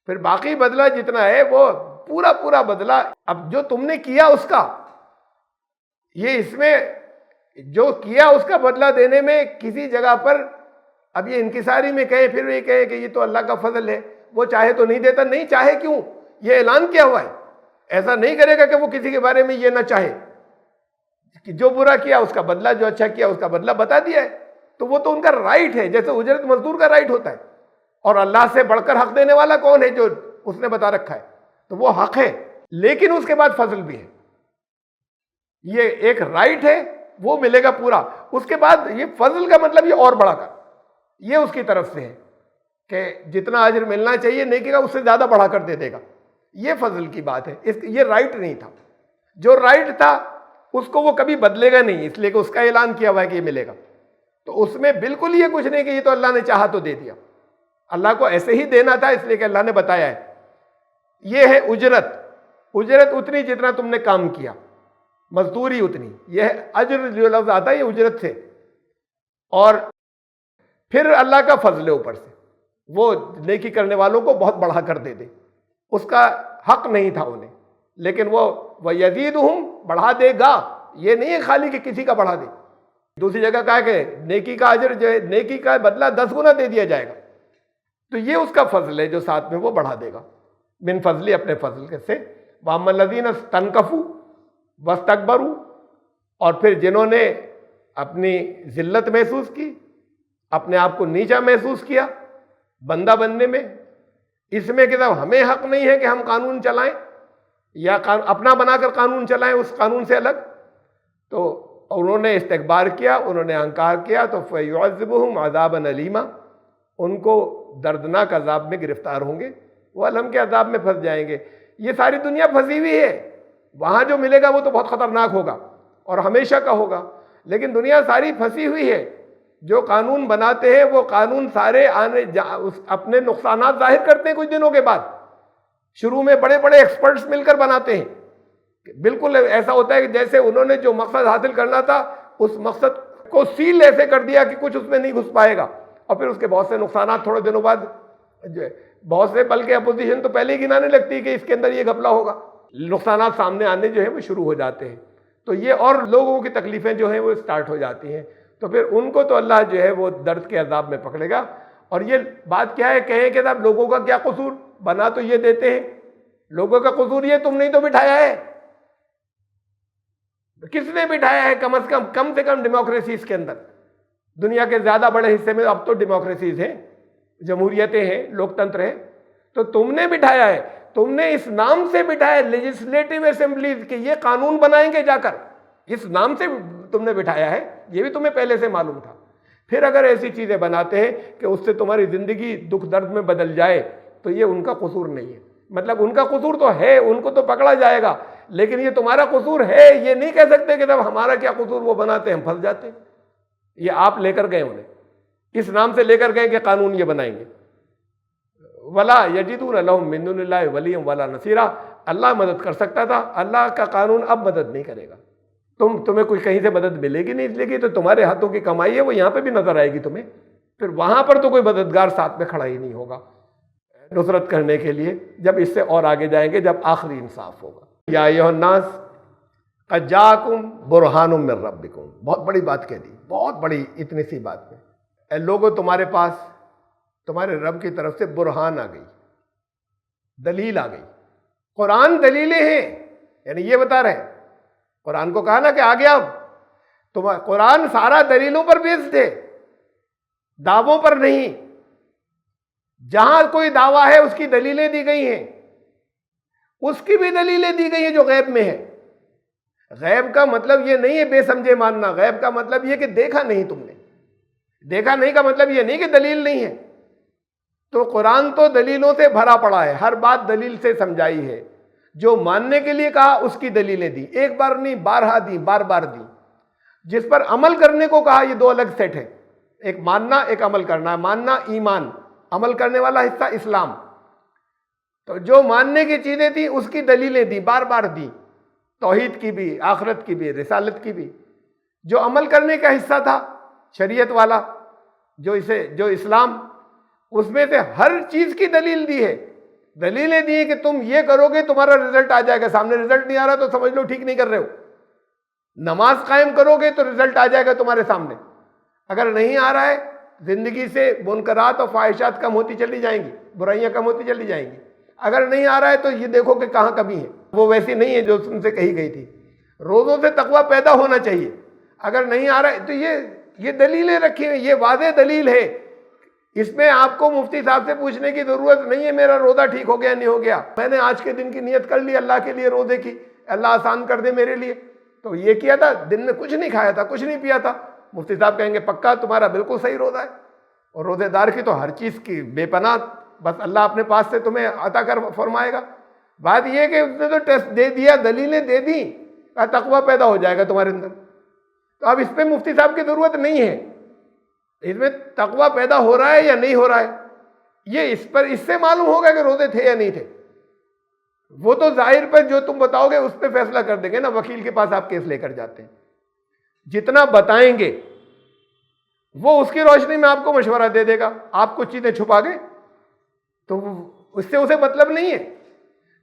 پھر باقی بدلہ جتنا ہے وہ پورا پورا بدلہ اب جو تم نے کیا اس کا، یہ اس میں جو کیا اس کا بدلہ دینے میں کسی جگہ پر اب یہ انکساری میں کہیں پھر یہ کہیں کہ یہ تو اللہ کا فضل ہے، وہ چاہے تو نہیں دیتا، نہیں چاہے کیوں؟ یہ اعلان کیا ہوا ہے، ایسا نہیں کرے گا کہ وہ کسی کے بارے میں یہ نہ چاہے کہ جو برا کیا اس کا بدلہ، جو اچھا کیا اس کا بدلہ بتا دیا ہے، تو وہ تو ان کا رائٹ ہے، جیسے اجرت مزدور کا رائٹ ہوتا ہے۔ اور اللہ سے بڑھ کر حق دینے والا کون ہے؟ جو اس نے بتا رکھا ہے، تو وہ حق ہے، لیکن اس کے بعد فضل بھی ہے۔ یہ ایک رائٹ ہے، وہ ملے گا پورا، اس کے بعد یہ فضل کا مطلب یہ اور بڑھا کر، یہ اس کی طرف سے ہے کہ جتنا اجر ملنا چاہیے نیکی کا اس سے زیادہ بڑھا کر دے دے گا، یہ فضل کی بات ہے۔ یہ رائٹ نہیں تھا، جو رائٹ تھا اس کو وہ کبھی بدلے گا نہیں، اس لیے کہ اس کا اعلان کیا ہوا ہے کہ یہ ملے گا۔ تو اس میں بالکل یہ کچھ نہیں کہ یہ تو اللہ نے چاہا تو دے دیا، اللہ کو ایسے ہی دینا تھا اس لیے کہ اللہ نے بتایا ہے۔ یہ ہے اجرت، اجرت اتنی جتنا تم نے کام کیا، مزدوری اتنی، یہ ہے اجر جو لفظ آتا ہے یہ اجرت سے۔ اور پھر اللہ کا فضل ہے اوپر سے، وہ نیکی کرنے والوں کو بہت بڑھا کر دے دے، اس کا حق نہیں تھا انہیں، لیکن وہ وَيَزِيدُهُمْ بڑھا دے گا، یہ نہیں ہے خالی کہ کسی کا بڑھا دے۔ دوسری جگہ کہا کہ نیکی کا اجر جو ہے، نیکی کا بدلہ 10 گنا دے دیا جائے گا، تو یہ اس کا فضل ہے جو ساتھ میں وہ بڑھا دے گا، من فضلی، اپنے فضل کے سے۔ وَأَمَّا الَّذِينَ اسْتَنكَفُوا وَاسْتَكْبَرُوا، اور پھر جنہوں نے اپنی ذلت محسوس کی، اپنے آپ کو نیچا محسوس کیا بندہ بننے میں، اس میں کہ ہمیں حق نہیں ہے کہ ہم قانون چلائیں یا اپنا بنا کر قانون چلائیں اس قانون سے الگ، تو انہوں نے استکبار کیا، انہوں نے انکار کیا، تو فَيُعَذِّبُهُمْ عَذَابًا أَلِيمًا، ان کو دردناک عذاب میں گرفتار ہوں گے، وہ علم کے عذاب میں پھنس جائیں گے۔ یہ ساری دنیا پھنسی ہوئی ہے، وہاں جو ملے گا وہ تو بہت خطرناک ہوگا اور ہمیشہ کا ہوگا، لیکن دنیا ساری پھنسی ہوئی ہے۔ جو قانون بناتے ہیں وہ قانون سارے اپنے نقصانات ظاہر کرتے ہیں کچھ دنوں کے بعد، شروع میں بڑے بڑے ایکسپرٹس مل کر بناتے ہیں، بالکل ایسا ہوتا ہے کہ جیسے انہوں نے جو مقصد حاصل کرنا تھا اس مقصد کو سیل ایسے کر دیا کہ کچھ اس میں نہیں گھس پائے گا، اور پھر اس کے بہت سے نقصانات تھوڑے دنوں بعد جو ہے بہت سے، بلکہ اپوزیشن تو پہلے ہی گنانے لگتی ہے کہ اس کے اندر یہ گھپلا ہوگا، نقصانات سامنے آنے جو ہیں وہ شروع ہو جاتے ہیں، تو یہ اور لوگوں کی تکلیفیں جو ہیں وہ اسٹارٹ ہو جاتی ہیں، تو پھر ان کو تو اللہ جو ہے وہ درد کے عذاب میں پکڑے گا۔ اور یہ بات کیا ہے، کہیں کہ صاحب لوگوں کا کیا قصور، بنا تو یہ دیتے ہیں، لوگوں کا قصور یہ تم نے تو بٹھایا ہے، کس نے بٹھایا ہے؟ کم سے کم ڈیموکریسیز کے اندر، دنیا کے زیادہ بڑے حصے میں اب تو ڈیموکریسیز ہیں، جمہوریتیں ہیں، لوکتنتر ہیں، تو تم نے بٹھایا ہے، تم نے اس نام سے بٹھایا لیجسلیٹو اسمبلیز کہ یہ قانون بنائیں گے جا کر، اس نام سے تم نے بٹھایا ہے، یہ بھی تمہیں پہلے سے معلوم تھا۔ پھر اگر ایسی چیزیں بناتے ہیں کہ اس سے تمہاری زندگی دکھ درد میں بدل جائے تو یہ ان کا قصور نہیں ہے، مطلب ان کا قصور تو ہے، ان کو تو پکڑا جائے گا، لیکن یہ تمہارا قصور ہے یہ نہیں کہہ سکتے کہ جب ہمارا کیا قصور، وہ بناتے ہیں ہم پھنس جاتے ہیں، یہ آپ لے کر گئے انہیں، اس نام سے لے کر گئے کہ قانون یہ بنائیں گے۔ وَلَا يَجِدُونَ لَهُم مِّن دُونِ اللَّهِ وَلِيًّا وَلَا نَصِيرًا، اللہ مدد کر سکتا تھا، اللہ کا قانون اب مدد نہیں کرے گا، تمہیں کوئی کہیں سے مدد ملے گی نہیں، اس لیے کہ تو تمہارے ہاتھوں کی کمائی ہے، وہ یہاں پہ بھی نظر آئے گی تمہیں، پھر وہاں پر تو کوئی مددگار ساتھ میں کھڑا ہی نہیں ہوگا نصرت کرنے کے لیے، جب اس سے اور آگے جائیں گے، جب آخری انصاف ہوگا۔ یا ایھا الناس قد جاءکم برہان من ربکم، بہت بڑی بات کہہ دی، بہت بڑی، اتنی سی بات میں، اے لوگوں تمہارے پاس تمہارے رب کی طرف سے برہان آ گئی، دلیل آ گئی، قرآن دلیلیں ہیں، یعنی یہ بتا رہے ہیں قرآن کو کہا نا کہ آ گیا اب تم، قرآن سارا دلیلوں پر بیسڈ ہے، دعووں پر نہیں۔ جہاں کوئی دعویٰ ہے اس کی دلیلیں دی گئی ہیں، اس کی بھی دلیلیں دی گئی ہیں جو غیب میں ہے۔ غیب کا مطلب یہ نہیں ہے بے سمجھے ماننا، غیب کا مطلب یہ کہ دیکھا نہیں تم نے۔ دیکھا نہیں کا مطلب یہ نہیں کہ دلیل نہیں ہے۔ تو قرآن تو دلیلوں سے بھرا پڑا ہے، ہر بات دلیل سے سمجھائی ہے۔ جو ماننے کے لیے کہا اس کی دلیلیں دی، ایک بار نہیں بارہا دی، بار بار دی۔ جس پر عمل کرنے کو کہا یہ دو الگ سیٹ ہے، ایک ماننا ایک عمل کرنا۔ ماننا ایمان، عمل کرنے والا حصہ اسلام۔ تو جو ماننے کی چیزیں تھیں اس کی دلیلیں دی، بار بار دی، توحید کی بھی، آخرت کی بھی، رسالت کی بھی۔ جو عمل کرنے کا حصہ تھا شریعت والا، جو اسلام، اس میں سے ہر چیز کی دلیل دی ہے۔ دلیلیں دی ہیں کہ تم یہ کرو گے تمہارا رزلٹ آ جائے گا، سامنے رزلٹ نہیں آ رہا تو سمجھ لو ٹھیک نہیں کر رہے ہو۔ نماز قائم کرو گے تو رزلٹ آ جائے گا تمہارے سامنے، اگر نہیں آ رہا ہے زندگی سے منکرات اور فواہشات کم ہوتی چلی جائیں گی، برائیاں کم ہوتی چلی جائیں گی۔ اگر نہیں آ رہا ہے تو یہ دیکھو کہ کہاں کمی ہے، وہ ویسی نہیں ہے جو تم سے کہی گئی تھی۔ روزوں سے تقویٰ پیدا ہونا چاہیے، اگر نہیں آ رہا ہے تو یہ دلیلیں رکھی ہیں، یہ واضح دلیل ہے۔ اس میں آپ کو مفتی صاحب سے پوچھنے کی ضرورت نہیں ہے میرا روزہ ٹھیک ہو گیا نہیں ہو گیا، میں نے آج کے دن کی نیت کر لی اللہ کے لیے روزے کی، اللہ آسان کر دے میرے لیے، تو یہ کیا تھا، دن میں کچھ نہیں کھایا تھا، کچھ نہیں پیا تھا، مفتی صاحب کہیں گے پکا تمہارا بالکل صحیح روزہ ہے۔ اور روزے دار کی تو ہر چیز کی بے پناہ، بس اللہ اپنے پاس سے تمہیں عطا کر فرمائے گا۔ بات یہ ہے کہ اس نے تو ٹیسٹ دے دیا، دلیلیں دے دی، تقویٰ پیدا ہو جائے گا تمہارے اندر۔ تو اب اس پہ مفتی صاحب کی ضرورت نہیں ہے، اس میں تقویٰ پیدا ہو رہا ہے یا نہیں ہو رہا ہے، یہ اس سے معلوم ہوگا کہ روزے تھے یا نہیں تھے۔ وہ تو ظاہر پر جو تم بتاؤ گے اس پہ فیصلہ کر دیں گے نا، وکیل کے پاس آپ کیس لے کر جاتے ہیں، جتنا بتائیں گے وہ اس کی روشنی میں آپ کو مشورہ دے دے گا۔ آپ کچھ چیزیں چھپا گئے تو اس سے اسے مطلب نہیں ہے،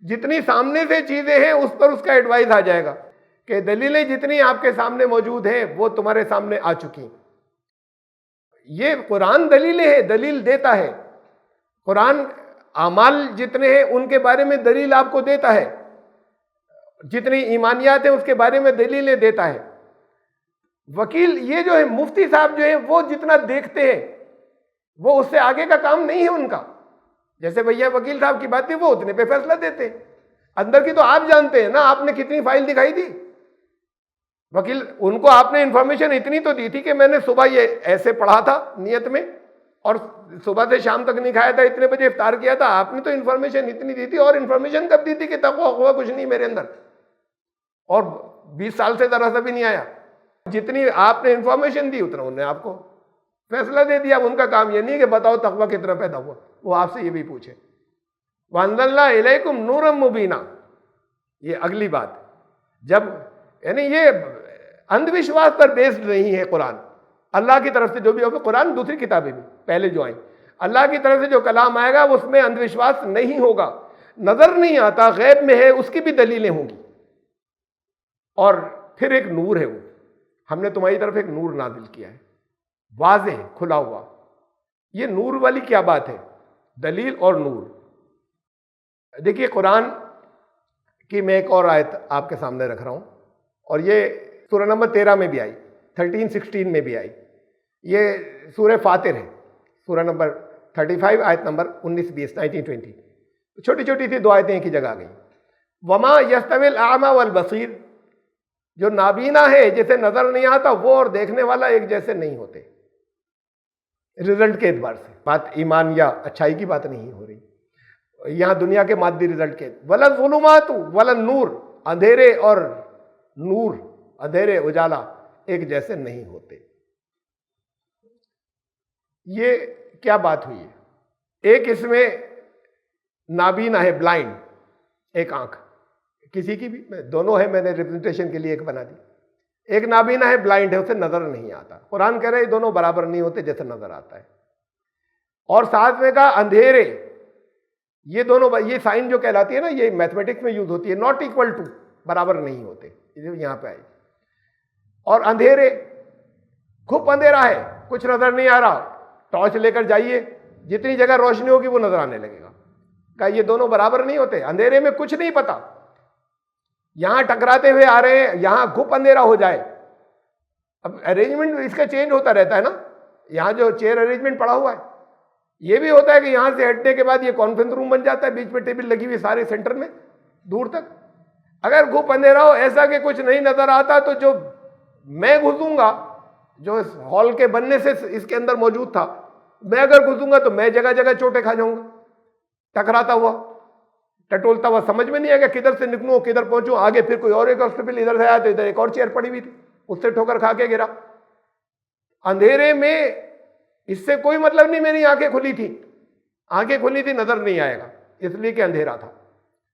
جتنی سامنے سے چیزیں ہیں اس پر اس کا ایڈوائز آ جائے گا کہ دلیلیں جتنی آپ کے سامنے موجود ہیں وہ تمہارے سامنے آ چکی ہیں۔ یہ قرآن دلیلیں ہے، دلیل دیتا ہے۔ قرآن اعمال جتنے ہیں ان کے بارے میں دلیل آپ کو دیتا ہے، جتنی ایمانیات ہیں اس کے بارے میں دلیلیں دیتا ہے۔ وکیل یہ جو ہے مفتی صاحب جو ہیں وہ جتنا دیکھتے ہیں وہ اس سے آگے کا کام نہیں ہے ان کا۔ جیسے بھیا وکیل صاحب کی بات تھی وہ اتنے پہ فیصلہ دیتے ہیں، اندر کی تو آپ جانتے ہیں نا، آپ نے کتنی فائل دکھائی تھی وکیل، ان کو آپ نے انفارمیشن اتنی تو دی تھی کہ میں نے صبح یہ ایسے پڑھا تھا نیت میں اور صبح سے شام تک نہیں کھایا تھا، اتنے بجے افطار کیا تھا، آپ نے تو انفارمیشن اتنی دی تھی۔ اور انفارمیشن کب دی تھی کہ تقویٰ کچھ نہیں میرے اندر، اور 20 سال سے ذرا سا بھی نہیں آیا۔ جتنی آپ نے انفارمیشن دی اتنا انہوں نے آپ کو فیصلہ دے دیا۔ ان کا کام یہ نہیں کہ بتاؤ تقویٰ کتنا پیدا ہوا، وہ آپ سے یہ بھی پوچھے۔ وَأَنزَلْنَا إِلَيْكُمْ نُورًا مُبِينًا، یہ اگلی بات، جب یعنی یہ اندھ وشواس پر بیسڈ نہیں ہے قرآن، اللہ کی طرف سے جو بھی ہوگا، قرآن دوسری کتابیں بھی پہلے جو آئیں، اللہ کی طرف سے جو کلام آئے گا اس میں اندھ وشواس نہیں ہوگا، نظر نہیں آتا غیب میں ہے اس کی بھی دلیلیں ہوں گی۔ اور پھر ایک نور ہے، وہ ہم نے تمہاری طرف ایک نور نازل کیا ہے، واضح ہے، کھلا ہوا۔ یہ نور والی کیا بات ہے، دلیل اور نور۔ دیکھیے قرآن کی میں ایک اور آیت آپ کے سامنے رکھ رہا ہوں، اور یہ سورہ نمبر 13 میں بھی آئی، 13-16 میں بھی آئی۔ یہ سورہ فاطر ہے، سورہ نمبر 35 آیت نمبر 19-20 19-20، چھوٹی چھوٹی سی دو آیتیں ایک ہی جگہ آ گئیں۔ وما یستوی الاعمی والبصیر، جو نابینا ہے جسے نظر نہیں آتا وہ اور دیکھنے والا ایک جیسے نہیں ہوتے۔ رزلٹ کے اعتبار سے بات ایمان یا اچھائی کی بات نہیں ہو رہی یہاں، دنیا کے مادی رزلٹ کے۔ ولا الظلمات ولا النور، اندھیرے اور نور، اندھیرے اجالا ایک جیسے نہیں ہوتے۔ یہ کیا بات ہوئی ہے؟ ایک اس میں نابینا ہے، بلائنڈ، ایک آنکھ کسی کی بھی، دونوں ہے، میں نے ریپرزنٹیشن کے لیے ایک بنا دی۔ ایک نابینا ہے، بلائنڈ ہے، اسے نظر نہیں آتا۔ قرآن کہہ رہا ہے یہ دونوں برابر نہیں ہوتے جیسے نظر آتا ہے۔ اور ساتھ میں کہا اندھیرے، یہ دونوں، یہ سائن جو کہلاتی ہے نا، یہ میتھمیٹکس میں یوز ہوتی ہے، ناٹ ایکول ٹو، برابر نہیں ہوتے، یہاں پہ آئی۔ اور اندھیرے، کھپ اندھیرا ہے، کچھ نظر نہیں آ رہا، ٹارچ لے کر جائیے، جتنی جگہ روشنی ہوگی وہ نظر آنے لگے گا۔ کہا یہ دونوں برابر نہیں ہوتے، اندھیرے میں کچھ نہیں پتا، یہاں ٹکراتے ہوئے آ رہے ہیں, یہاں گھپ اندھیرا ہو جائے. اب ارینجمنٹ اس کا چینج ہوتا رہتا ہے نا, یہاں جو چیئر ارینجمنٹ پڑا ہوا ہے, یہ بھی ہوتا ہے کہ یہاں سے ہٹنے کے بعد یہ کانفرنس روم بن جاتا ہے, بیچ میں ٹیبل لگی ہوئی سارے سینٹر میں دور تک. اگر گھپ اندھیرا ہو, ایسا کہ کچھ نہیں نظر آتا, تو جو میں گھسوں گا, جو اس ہال کے بننے سے اس کے اندر موجود تھا, میں اگر گھسوں گا تو میں جگہ جگہ چوٹیں کھا جاؤں گا, ٹکراتا ہوا ٹٹولتا ہوا, سمجھ میں نہیں آئے گا کدھر سے نکلوں کدھر پہنچوں. آگے پھر کوئی اور ایک ہاسپٹل ادھر سے آیا تو ادھر ایک اور چیئر پڑی ہوئی تھی, اس سے ٹھوکر کھا کے گرا. اندھیرے میں اس سے کوئی مطلب نہیں میری آنکھیں کھلی تھی, آنکھیں کھلی تھی نظر نہیں آئے گا, اس لیے کہ اندھیرا تھا.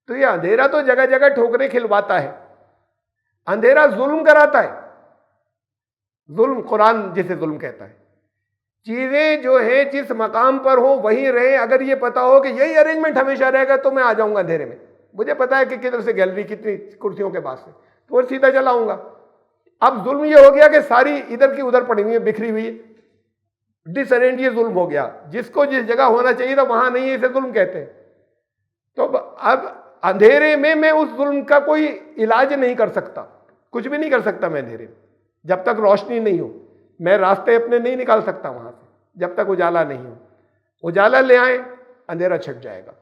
تو یہ اندھیرا تو جگہ جگہ ٹھوکریں کھلواتا ہے, اندھیرا ظلم کراتا ہے. ظلم, قرآن جسے ظلم کہتا ہے, چیزیں جو ہیں جس مقام پر ہوں وہیں رہیں. اگر یہ پتا ہو کہ یہی ارینجمنٹ ہمیشہ رہے گا تو میں آ جاؤں گا اندھیرے میں, مجھے پتا ہے کہ کدھر سے گیلری کتنی کرسیوں کے پاس سے, تو سیدھا چلا آؤں گا. اب ظلم یہ ہو گیا کہ ساری ادھر کی ادھر پڑی ہوئی ہے, بکھری ہوئی ہے, ڈس ارینج, یہ ظلم ہو گیا. جس کو جس جگہ ہونا چاہیے تھا وہاں نہیں ہے, اسے ظلم کہتے ہیں. تو اب اندھیرے میں اس ظلم کا کوئی علاج نہیں کر سکتا, کچھ بھی نہیں کر سکتا میں اندھیرے میں, جب تک روشنی نہیں ہو. میں راستے اپنے نہیں نکال سکتا وہاں سے جب تک اجالا نہیں ہو. اجالا لے آئیں, اندھیرا چھٹ جائے گا,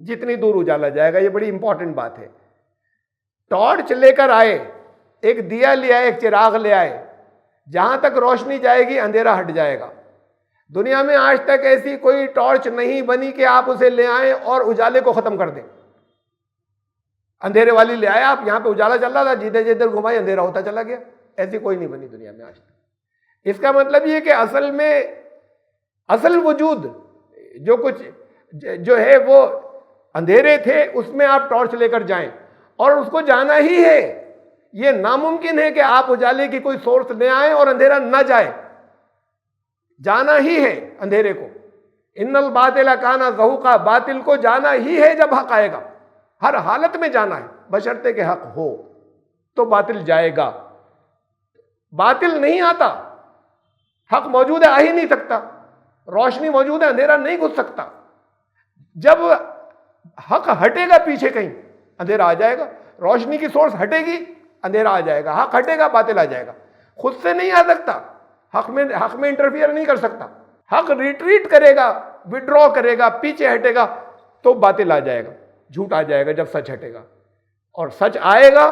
جتنی دور اجالا جائے گا. یہ بڑی امپورٹنٹ بات ہے. ٹارچ لے کر آئے, ایک دیا لے آئے, ایک چراغ لے آئے, جہاں تک روشنی جائے گی اندھیرا ہٹ جائے گا. دنیا میں آج تک ایسی کوئی ٹارچ نہیں بنی کہ آپ اسے لے آئیں اور اجالے کو ختم کر دیں. اندھیرے والی لے آئے آپ, یہاں پہ اجالا چل رہا تھا, جدھر جدھر گھمائے اندھیرا ہوتا چلا گیا. ایسی کوئی نہیں بنی دنیا میں آج تک. اس کا مطلب یہ کہ اصل وجود جو کچھ جو ہے وہ اندھیرے تھے, اس میں آپ ٹارچ لے کر جائیں اور اس کو جانا ہی ہے. یہ ناممکن ہے کہ آپ اجالے کی کوئی سورس لے آئیں اور اندھیرا نہ جائے. جانا ہی ہے اندھیرے کو. ان الباطل کان زہوقا, باطل کو جانا ہی ہے جب حق آئے گا. ہر حالت میں جانا ہے, بشرطے کہ حق ہو تو باطل جائے گا. باطل نہیں آتا, حق موجود ہے, آ ہی نہیں سکتا. روشنی موجود ہے, اندھیرا نہیں گھس سکتا. جب حق ہٹے گا پیچھے کہیں, اندھیرا آ جائے گا. روشنی کی سورس ہٹے گی, اندھیرا آ جائے گا. حق ہٹے گا, باطل آ جائے گا. خود سے نہیں آ سکتا, حق میں انٹرفیئر نہیں کر سکتا. حق ریٹریٹ کرے گا, وڈرا کرے گا, پیچھے ہٹے گا تو باطل آ جائے گا, جھوٹ آ جائے گا. جب سچ ہٹے گا اور سچ آئے گا,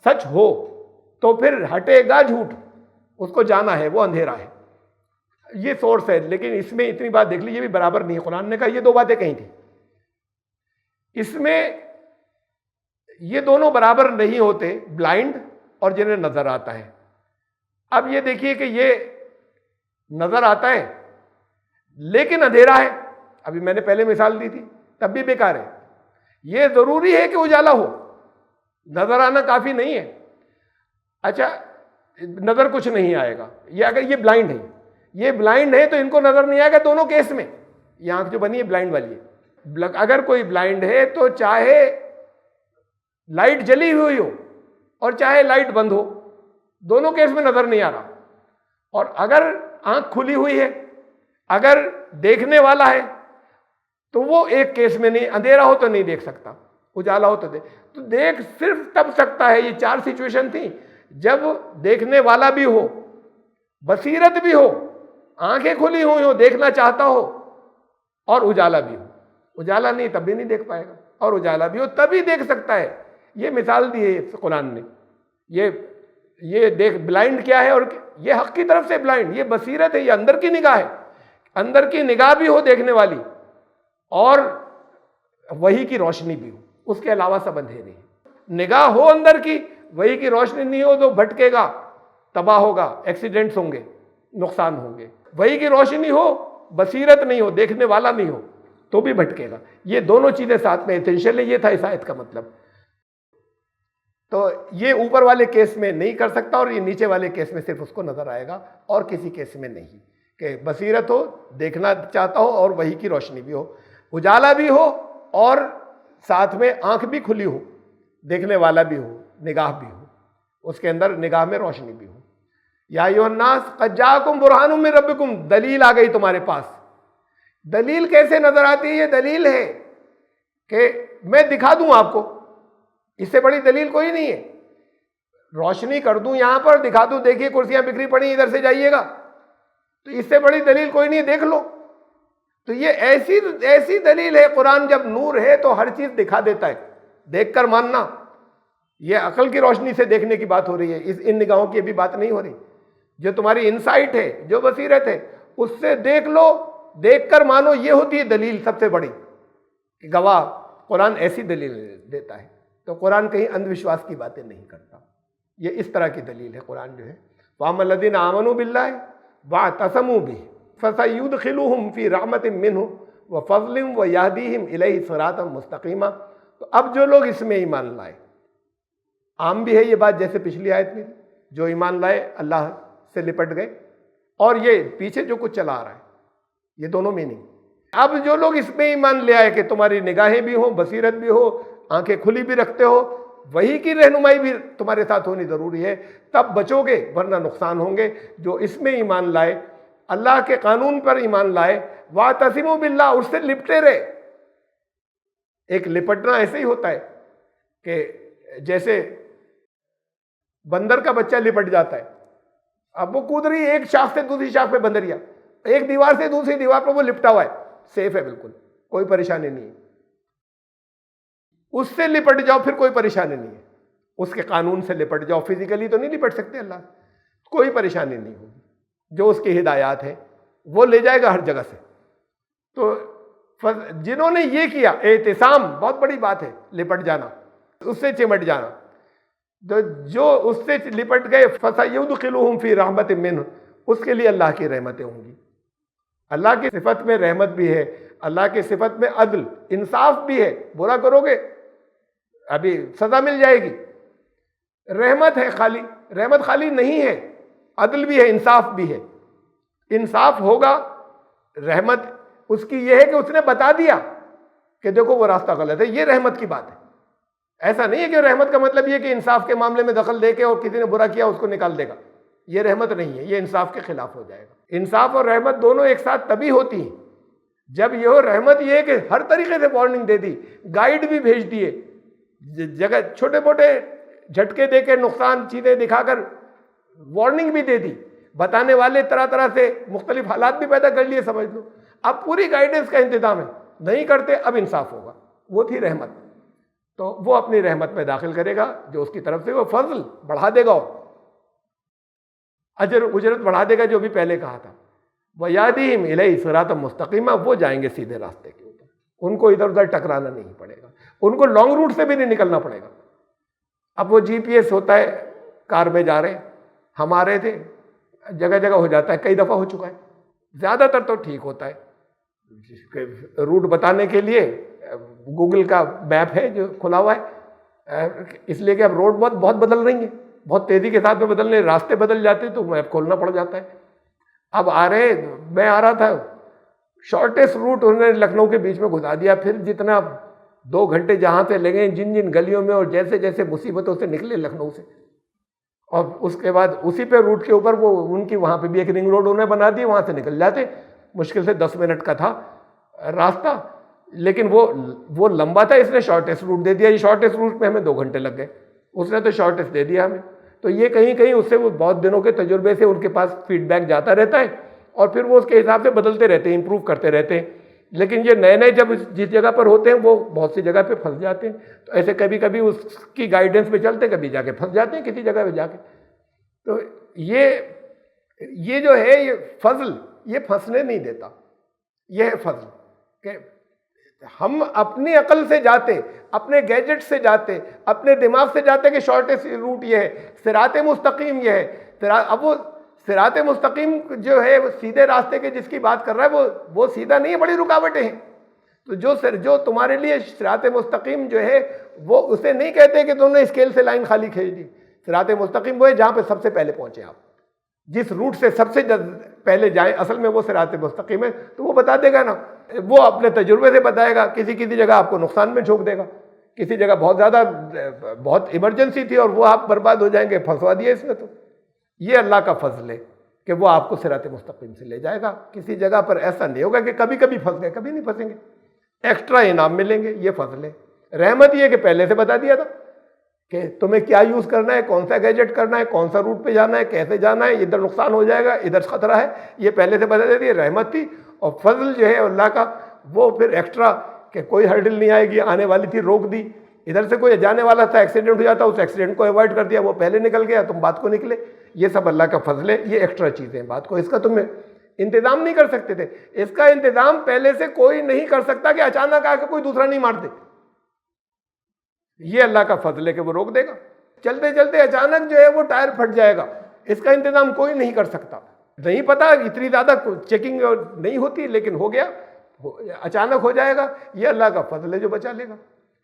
سچ ہو تو پھر ہٹے گا جھوٹ. اس کو جانا ہے, وہ اندھیرا ہے. یہ سورس ہے. لیکن اس میں اتنی بات دیکھ لی, یہ بھی برابر نہیں ہے. قرآن نے کہا یہ دو باتیں کہیں تھیں. اس میں یہ دونوں برابر نہیں ہوتے, بلائنڈ اور جنہیں نظر آتا ہے. اب یہ دیکھیے کہ یہ نظر آتا ہے لیکن اندھیرا ہے. ابھی میں نے پہلے مثال دی تھی, تب بھی بیکار ہے. یہ ضروری ہے کہ اجالا ہو, نظر آنا کافی نہیں ہے. اچھا, نظر کچھ نہیں آئے گا. یہ اگر یہ بلائنڈ ہے, یہ بلائنڈ ہے تو ان کو نظر نہیں آئے گا. دونوں کیس میں یہ آنکھ جو بنی ہے بلائنڈ والی ہے. اگر کوئی بلائنڈ ہے تو چاہے لائٹ جلی ہوئی ہو اور چاہے لائٹ بند ہو, دونوں کیس میں نظر نہیں آ رہا. اور اگر آنکھ کھلی ہوئی ہے, اگر دیکھنے والا ہے تو وہ ایک کیس میں نہیں, اندھیرا ہو تو نہیں دیکھ سکتا, اجالا ہو تو دیکھ صرف تب سکتا ہے. یہ چار سچویشن تھی, جب دیکھنے والا بھی ہو, بصیرت بھی ہو, آنکھیں کھلی ہوئی ہو, دیکھنا چاہتا ہو, اور اجالا بھی ہو. اجالا نہیں تب بھی نہیں دیکھ پائے گا, اور اجالا بھی ہو تبھی دیکھ سکتا ہے. یہ مثال دی ہے قرآن نے. یہ دیکھ, بلائنڈ کیا ہے, اور یہ حق کی طرف سے بلائنڈ, یہ بصیرت ہے, یہ اندر کی نگاہ ہے. اندر کی نگاہ بھی ہو دیکھنے والی, اور وحی کی روشنی بھی ہو, اس کے علاوہ سب اندھیرے ہیں. نگاہ ہو اندر کی, وحی کی روشنی نہیں ہو تو بھٹکے گا, تباہ ہوگا, ایکسیڈنٹس ہوں گے, نقصان ہوں گے. وحی کی روشنی ہو, بصیرت نہیں ہو, دیکھنے والا نہیں ہو تو بھی بھٹکے گا. یہ دونوں چیزیں ساتھ میں ایسنشیل ہے. یہ تھا اس آیت کا مطلب. تو یہ اوپر والے کیس میں نہیں کر سکتا, اور یہ نیچے والے کیس میں صرف اس کو نظر آئے گا, اور کسی کیس میں نہیں. کہ بصیرت ہو, دیکھنا چاہتا ہو, اور وحی کی روشنی بھی ہو, اجالا بھی ہو, اور ساتھ میں آنکھ بھی کھلی ہو, دیکھنے والا بھی ہو, نگاہ بھی ہو, اس کے اندر نگاہ میں روشنی بھی ہو. یا ایھا الناس قد جاءکم برہان من ربکم, دلیل آ گئی تمہارے پاس. دلیل کیسے نظر آتی ہے؟ یہ دلیل ہے کہ میں دکھا دوں آپ کو. اس سے بڑی دلیل کوئی نہیں ہے. روشنی کر دوں یہاں پر، دکھا دوں دیکھیے کرسیاں بکھری پڑی ادھر سے جائیے گا، تو اس سے بڑی دلیل کوئی نہیں ہے، دیکھ لو. تو یہ ایسی دلیل ہے. قرآن جب نور ہے تو ہر چیز دکھا دیتا ہے، دیکھ کر ماننا. یہ عقل کی روشنی سے دیکھنے کی بات ہو رہی ہے، ان نگاہوں کی بھی بات نہیں ہو رہی. جو تمہاری انسائٹ ہے، جو بصیرت ہے، اس سے دیکھ لو، دیکھ کر مانو. یہ ہوتی ہے دلیل سب سے بڑی کہ گواہ قرآن ایسی دلیل دیتا ہے. تو قرآن کہیں اندھ وشواس کی باتیں نہیں کرتا. یہ اس طرح کی دلیل ہے قرآن جو ہے. وَأَمَّا الَّذِينَ آمَنُوا بِاللَّهِ وَاعْتَصَمُوا بِهِ فَسَيُدْخِلُهُمْ فِي رَحْمَةٍ مِّنْهُ وَفَضْلٍ وَيَهْدِيهِمْ إِلَيْهِ صِرَاطًا مُسْتَقِيمًا. تو اب جو لوگ اس میں ایمان لائے، عام بھی ہے یہ بات جیسے پچھلی آیت میں، جو ایمان لائے اللہ سے لپٹ گئے، اور یہ پیچھے جو کچھ چلا آ رہا ہے، یہ دونوں میننگ. اب جو لوگ اس میں ایمان لے آئے کہ تمہاری نگاہیں بھی ہوں، بصیرت بھی ہو، آنکھیں کھلی بھی رکھتے ہو، وہی کی رہنمائی بھی تمہارے ساتھ ہونی ضروری ہے، تب بچو گے ورنہ نقصان ہوں گے. جو اس میں ایمان لائے، اللہ کے قانون پر ایمان لائے، وَاعْتَصِمُوا بِاللَّهِ، اس سے لپٹے رہے. ایک لپٹنا ایسے ہی ہوتا ہے کہ جیسے بندر کا بچہ لپٹ جاتا ہے. اب وہ کود رہی ہے ایک شاخ سے دوسری شاخ پہ، بندریا ایک دیوار سے دوسری دیوار پہ وہ لپٹا ہوا ہے، سیف ہے، بالکل کوئی پریشانی نہیں ہے. اس سے لپٹ جاؤ پھر کوئی پریشانی نہیں ہے. اس کے قانون سے لپٹ جاؤ. فزیکلی تو نہیں لپٹ سکتے اللہ، کوئی پریشانی نہیں ہوگی. جو اس کی ہدایات ہے وہ لے جائے گا ہر جگہ سے. تو جنہوں نے یہ کیا، اعتصام بہت بڑی بات ہے، لپٹ جانا، اس سے چمٹ جانا. جو اس سے لپٹ گئے، فَسَيُدْخِلُهُمْ فِي رَحْمَةٍ مِّنْهُ، اس کے لیے اللہ کی رحمتیں ہوں گی. اللہ کی صفت میں رحمت بھی ہے، اللہ کی صفت میں عدل انصاف بھی ہے. برا کرو گے ابھی سزا مل جائے گی. رحمت ہے خالی، رحمت خالی نہیں ہے، عدل بھی ہے، انصاف بھی ہے. انصاف ہوگا، رحمت اس کی یہ ہے کہ اس نے بتا دیا کہ دیکھو وہ راستہ غلط ہے، یہ رحمت کی بات ہے. ایسا نہیں ہے کہ رحمت کا مطلب یہ کہ انصاف کے معاملے میں دخل دے کے اور کسی نے برا کیا اس کو نکال دے گا. یہ رحمت نہیں ہے، یہ انصاف کے خلاف ہو جائے گا. انصاف اور رحمت دونوں ایک ساتھ تبھی ہوتی ہیں جب یہ ہو. رحمت یہ ہے کہ ہر طریقے سے وارننگ دے دی، گائیڈ بھی بھیج دیے، جگہ چھوٹے موٹے جھٹکے دے کے، نقصان چیزیں دکھا کر وارننگ بھی دے دی، بتانے والے طرح طرح سے مختلف حالات بھی پیدا کر لیے. سمجھ لو اب پوری گائیڈنس کا انتظام ہے. نہیں کرتے اب انصاف ہوگا. وہ تھی رحمت. تو وہ اپنی رحمت میں داخل کرے گا جو اس کی طرف سے، وہ فضل بڑھا دے گا، اور اجر اجرت بڑھا دے گا، جو بھی پہلے کہا تھا. وَيَهْدِيهِمْ إِلَيْهِ صِرَاطًا مُسْتَقِيمًا، وہ جائیں گے سیدھے راستے کے اوپر. ان کو ادھر ادھر ٹکرانا نہیں پڑے گا، ان کو لانگ روٹ سے بھی نہیں نکلنا پڑے گا. اب وہ جی پی ایس ہوتا ہے، کار میں جا رہے ہیں، ہمارے تھے، جگہ جگہ ہو جاتا ہے، کئی دفعہ ہو چکا ہے. زیادہ تر تو ٹھیک ہوتا ہے، روٹ بتانے کے لیے گوگل کا میپ ہے جو کھلا ہوا ہے، اس لیے کہ اب روڈ بہت بدل رہی ہیں، بہت تیزی کے ساتھ میں بدل رہے، راستے بدل جاتے تو میپ کھولنا پڑ جاتا ہے. اب آ رہے، میں آ رہا تھا، شارٹیسٹ روٹ انہوں نے لکھنؤ کے بیچ میں گھسا دیا. پھر جتنا 2 گھنٹے جہاں سے لگے، جن جن گلیوں میں، اور جیسے جیسے مصیبتوں سے نکلے لکھنؤ سے، اور اس کے بعد اسی پہ روٹ کے اوپر وہ ان کی وہاں پہ بھی ایک رنگ روڈ انہوں نے بنا دی، وہاں سے نکل جاتے. مشکل سے 10 منٹ کا تھا راستہ، لیکن وہ لمبا تھا، اس نے شارٹیسٹ روٹ دے دیا. یہ شارٹیسٹ روٹ میں ہمیں 2 گھنٹے لگ گئے، اس نے تو شارٹیسٹ دے دیا ہمیں. تو یہ کہیں کہیں اس سے، وہ بہت دنوں کے تجربے سے ان کے پاس فیڈ بیک جاتا رہتا ہے، اور پھر وہ اس کے حساب سے بدلتے رہتے ہیں، امپروو کرتے رہتے ہیں. لیکن یہ نئے نئے جب جس جگہ پر ہوتے ہیں وہ بہت سی جگہ پہ پھنس جاتے ہیں. تو ایسے کبھی کبھی اس کی گائیڈنس پہ چلتے، کبھی جا کے پھنس جاتے ہیں کسی جگہ پہ جا کے. تو یہ جو ہے، یہ فضل، یہ پھنسنے نہیں دیتا. یہ ہے فضل کہ ہم اپنی عقل سے جاتے، اپنے گیجٹ سے جاتے، اپنے دماغ سے جاتے کہ شارٹیسٹ روٹ یہ ہے، صراط مستقیم یہ ہے. اب وہ صراط مستقیم جو ہے، وہ سیدھے راستے کے جس کی بات کر رہا ہے، وہ سیدھا نہیں ہے، بڑی رکاوٹیں ہیں. تو جو تمہارے لیے صراط مستقیم جو ہے، وہ اسے نہیں کہتے کہ تم نے اسکیل سے لائن خالی کھینچ دی. صراط مستقیم وہ ہے جہاں پہ سب سے پہلے پہنچے آپ، جس روٹ سے سب سے پہلے جائیں، اصل میں وہ صراط مستقیم ہے. تو وہ بتا دے گا نا، وہ اپنے تجربے سے بتائے گا. کسی جگہ آپ کو نقصان میں جھونک دے گا، کسی جگہ بہت زیادہ بہت ایمرجنسی تھی اور وہ آپ برباد ہو جائیں گے، پھنسوا دیا اس نے. تو یہ اللہ کا فضل ہے کہ وہ آپ کو صراط مستقیم سے لے جائے گا. کسی جگہ پر ایسا نہیں ہوگا کہ کبھی کبھی پھنس گئے، کبھی نہیں پھنسیں گے، ایکسٹرا انعام ملیں گے. یہ فضل ہے. رحمت یہ کہ پہلے سے بتا دیا تھا، کہ تمہیں کیا یوز کرنا ہے، کون سا گیجٹ کرنا ہے، کون سا روٹ پہ جانا ہے، کیسے جانا ہے، ادھر نقصان ہو جائے گا، ادھر خطرہ ہے، یہ پہلے سے بتا دیتی ہے۔ رحمت تھی، اور فضل جو ہے اللہ کا وہ پھر ایکسٹرا کہ کوئی ہرڈل نہیں آئے گی، آنے والی تھی روک دی، ادھر سے کوئی جانے والا تھا ایکسیڈنٹ ہو جاتا، اس ایکسیڈنٹ کو اوائڈ کر دیا، وہ پہلے نکل گیا، تم بات کو نکلے۔ یہ سب اللہ کا فضل ہے، یہ ایکسٹرا چیزیں ہیں، بات کو اس کا تم انتظام نہیں کر سکتے تھے، اس کا انتظام پہلے سے کوئی نہیں کر سکتا کہ اچانک آ کے کوئی دوسرا نہیں مار دے۔ یہ اللہ کا فضل ہے کہ وہ روک دے گا، چلتے چلتے اچانک جو ہے وہ ٹائر پھٹ جائے گا، اس کا انتظام کوئی نہیں کر سکتا۔ نہیں پتا، اتنی زیادہ چیکنگ نہیں ہوتی، لیکن ہو گیا، اچانک ہو جائے گا، یہ اللہ کا فضل ہے جو بچا لے گا۔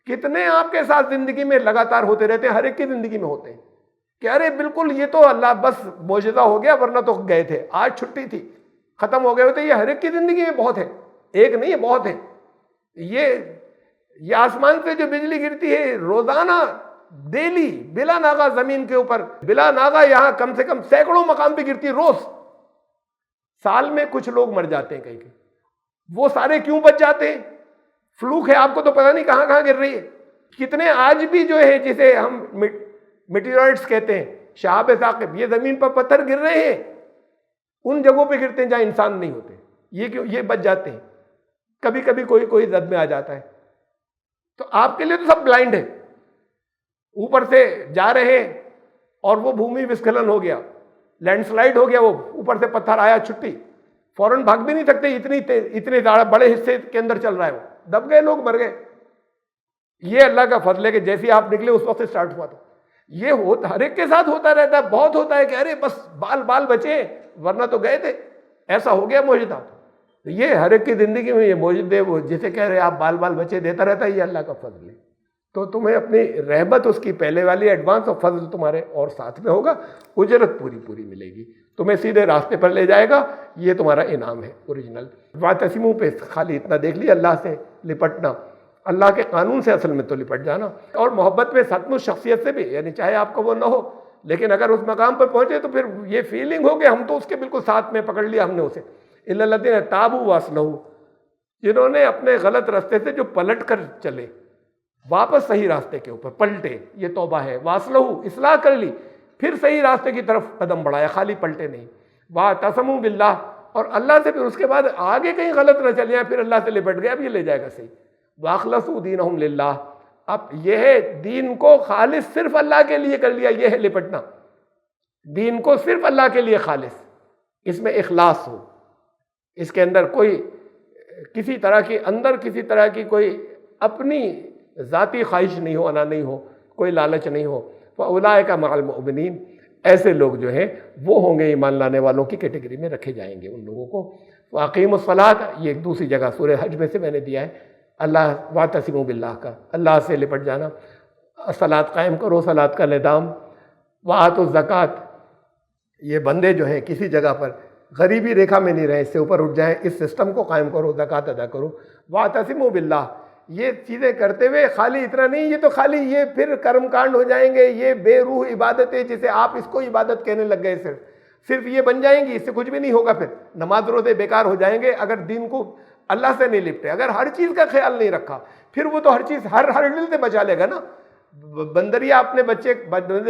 کتنے آپ کے ساتھ زندگی میں لگاتار ہوتے رہتے ہیں، ہر ایک کی زندگی میں ہوتے ہیں کہ ارے بالکل یہ تو اللہ بس معجزہ ہو گیا، ورنہ تو گئے تھے، آج چھٹی تھی، ختم ہو گئے ہوتے۔ یہ ہر ایک کی زندگی میں بہت ہے، ایک نہیں ہے، بہت ہے۔ یہ آسمان سے جو بجلی گرتی ہے روزانہ، ڈیلی، بلا ناغہ زمین کے اوپر، بلا ناغہ یہاں کم سے کم سینکڑوں مقام پہ گرتی ہے روز۔ سال میں کچھ لوگ مر جاتے ہیں کہیں کہ، وہ سارے کیوں بچ جاتے ہیں؟ فلوک ہے، آپ کو تو پتہ نہیں کہاں کہاں گر رہی ہے۔ کتنے آج بھی جو ہے جسے ہم میٹیورائٹس کہتے ہیں، شہاب ثاقب، یہ زمین پر پتھر گر رہے ہیں، ان جگہوں پہ گرتے ہیں جہاں انسان نہیں ہوتے، یہ کیوں؟ یہ بچ جاتے ہیں۔ کبھی کبھی کوئی زد میں آ جاتا ہے، تو آپ کے لیے تو سب بلائنڈ ہے۔ اوپر سے جا رہے ہیں اور وہ بھومی وسکھلن ہو گیا، لینڈ سلائڈ ہو گیا، وہ اوپر سے پتھر آیا، چھٹی، فوراً بھاگ بھی نہیں سکتے، اتنے بڑے حصے کے اندر چل رہا ہے، وہ دب گئے، لوگ مر گئے۔ یہ اللہ کا فضل ہے کہ جیسے آپ نکلے اس وقت سے سٹارٹ ہوا تھا۔ یہ ہر ایک کے ساتھ ہوتا رہتا ہے، بہت ہوتا ہے کہ ارے بس بال بچے ورنہ تو گئے تھے، ایسا ہو گیا معجزہ۔ یہ ہر ایک کی زندگی میں یہ معجزے، وہ جسے کہہ رہے آپ بال بچے دیتا رہتا ہے، یہ اللہ کا فضل ہے۔ تو تمہیں اپنی رحمت اس کی پہلے والی ایڈوانس، اور فضل تمہارے اور ساتھ میں ہوگا، اجرت پوری ملے گی، تمہیں سیدھے راستے پر لے جائے گا، یہ تمہارا انعام ہے اوریجنل۔ واعتصموا پہ خالی اتنا دیکھ لیا، اللہ سے لپٹنا، اللہ کے قانون سے اصل میں تو لپٹ جانا، اور محبت میں سچمچ شخصیت سے بھی، یعنی چاہے آپ کو وہ نہ ہو، لیکن اگر اس مقام پر پہنچے تو پھر یہ فیلنگ ہو کہ ہم تو اس کے بالکل ساتھ میں پکڑ لیا ہم نے اسے۔ الا الذین تابوا واصلحوا، جنہوں نے اپنے غلط راستے سے جو پلٹ کر چلے، واپس صحیح راستے کے اوپر پلٹے، یہ توبہ ہے۔ واصلحوا، اصلاح کر لی، پھر صحیح راستے کی طرف قدم بڑھایا، خالی پلٹے نہیں۔ واعتصموا باللہ، اور اللہ سے پھر اس کے بعد آگے کہیں غلط نہ چلے، پھر اللہ سے لپٹ گیا، اب یہ لے جائے گا صحیح۔ واخلصوا دینہم للہ، اب یہ ہے دین کو خالص صرف اللہ کے لیے کر لیا، یہ ہے لپٹنا، دین کو صرف اللہ کے لیے خالص، اس میں اخلاص ہو، اس کے اندر کوئی کسی طرح کی کوئی اپنی ذاتی خواہش نہیں ہو، انا نہیں ہو، کوئی لالچ نہیں ہو۔ فاولئک مع المؤمنین، ایسے لوگ جو ہیں وہ ہوں گے ایمان لانے والوں کی کیٹیگری میں رکھے جائیں گے ان لوگوں کو۔ واقیموا الصلاۃ، یہ ایک دوسری جگہ سورہ حج میں سے میں نے دیا ہے، اللہ واعتصموا باللہ کا، اللہ سے لپٹ جانا، صلاۃ قائم کرو، صلاۃ کا نظام۔ وآتوا الزکوٰۃ، یہ بندے جو ہیں کسی جگہ پر غریبی ریکھا میں نہیں رہے، اس سے اوپر اٹھ جائیں، اس سسٹم کو قائم کرو، زکوٰۃ ادا کرو۔ واعتصموا باللہ، یہ چیزیں کرتے ہوئے خالی اتنا نہیں، یہ تو خالی یہ پھر کرم کانڈ ہو جائیں گے، یہ بے روح عبادتیں جسے آپ اس کو عبادت کہنے لگ گئے، صرف یہ بن جائیں گی، اس سے کچھ بھی نہیں ہوگا، پھر نماز روزے بیکار ہو جائیں گے اگر دین کو اللہ سے نہیں لپٹے، اگر ہر چیز کا خیال نہیں رکھا، پھر وہ تو ہر چیز ہر دل سے بچا لے گا نا۔ بندریا اپنے بچے،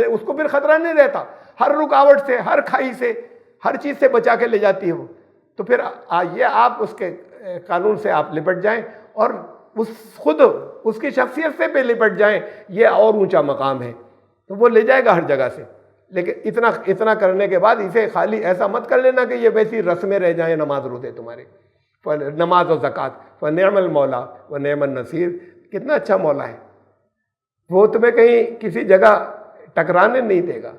اس کو پھر خطرہ نہیں رہتا، ہر رکاوٹ سے، ہر کھائی سے، ہر چیز سے بچا کے لے جاتی ہے وہ۔ تو پھر یہ آپ اس کے قانون سے آپ لپٹ جائیں، اور خود اس کی شخصیت سے پہ لپٹ جائیں، یہ اور اونچا مقام ہے، تو وہ لے جائے گا ہر جگہ سے۔ لیکن اتنا کرنے کے بعد اسے خالی ایسا مت کر لینا کہ یہ ویسی رسمیں رہ جائیں نماز روزے تمہارے، نماز و زکوٰۃ۔ فنعم المولا ونعم النصیر، کتنا اچھا مولا ہے، وہ تمہیں کہیں کسی جگہ ٹکرانے نہیں دے گا،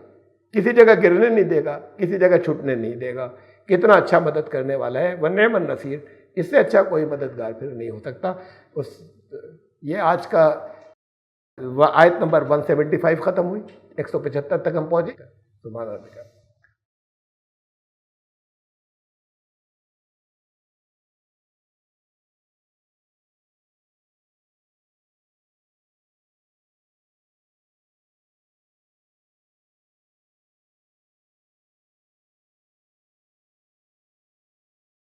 کسی جگہ گرنے نہیں دے گا، کسی جگہ چھٹنے نہیں دے گا، کتنا اچھا مدد کرنے والا ہے۔ ونعم النصیر، اس سے اچھا کوئی مددگار پھر نہیں ہو سکتا۔ یہ آج کا آیت نمبر 175 ختم ہوئی، 175 تک ہم پہنچے۔ سبحان اللہ۔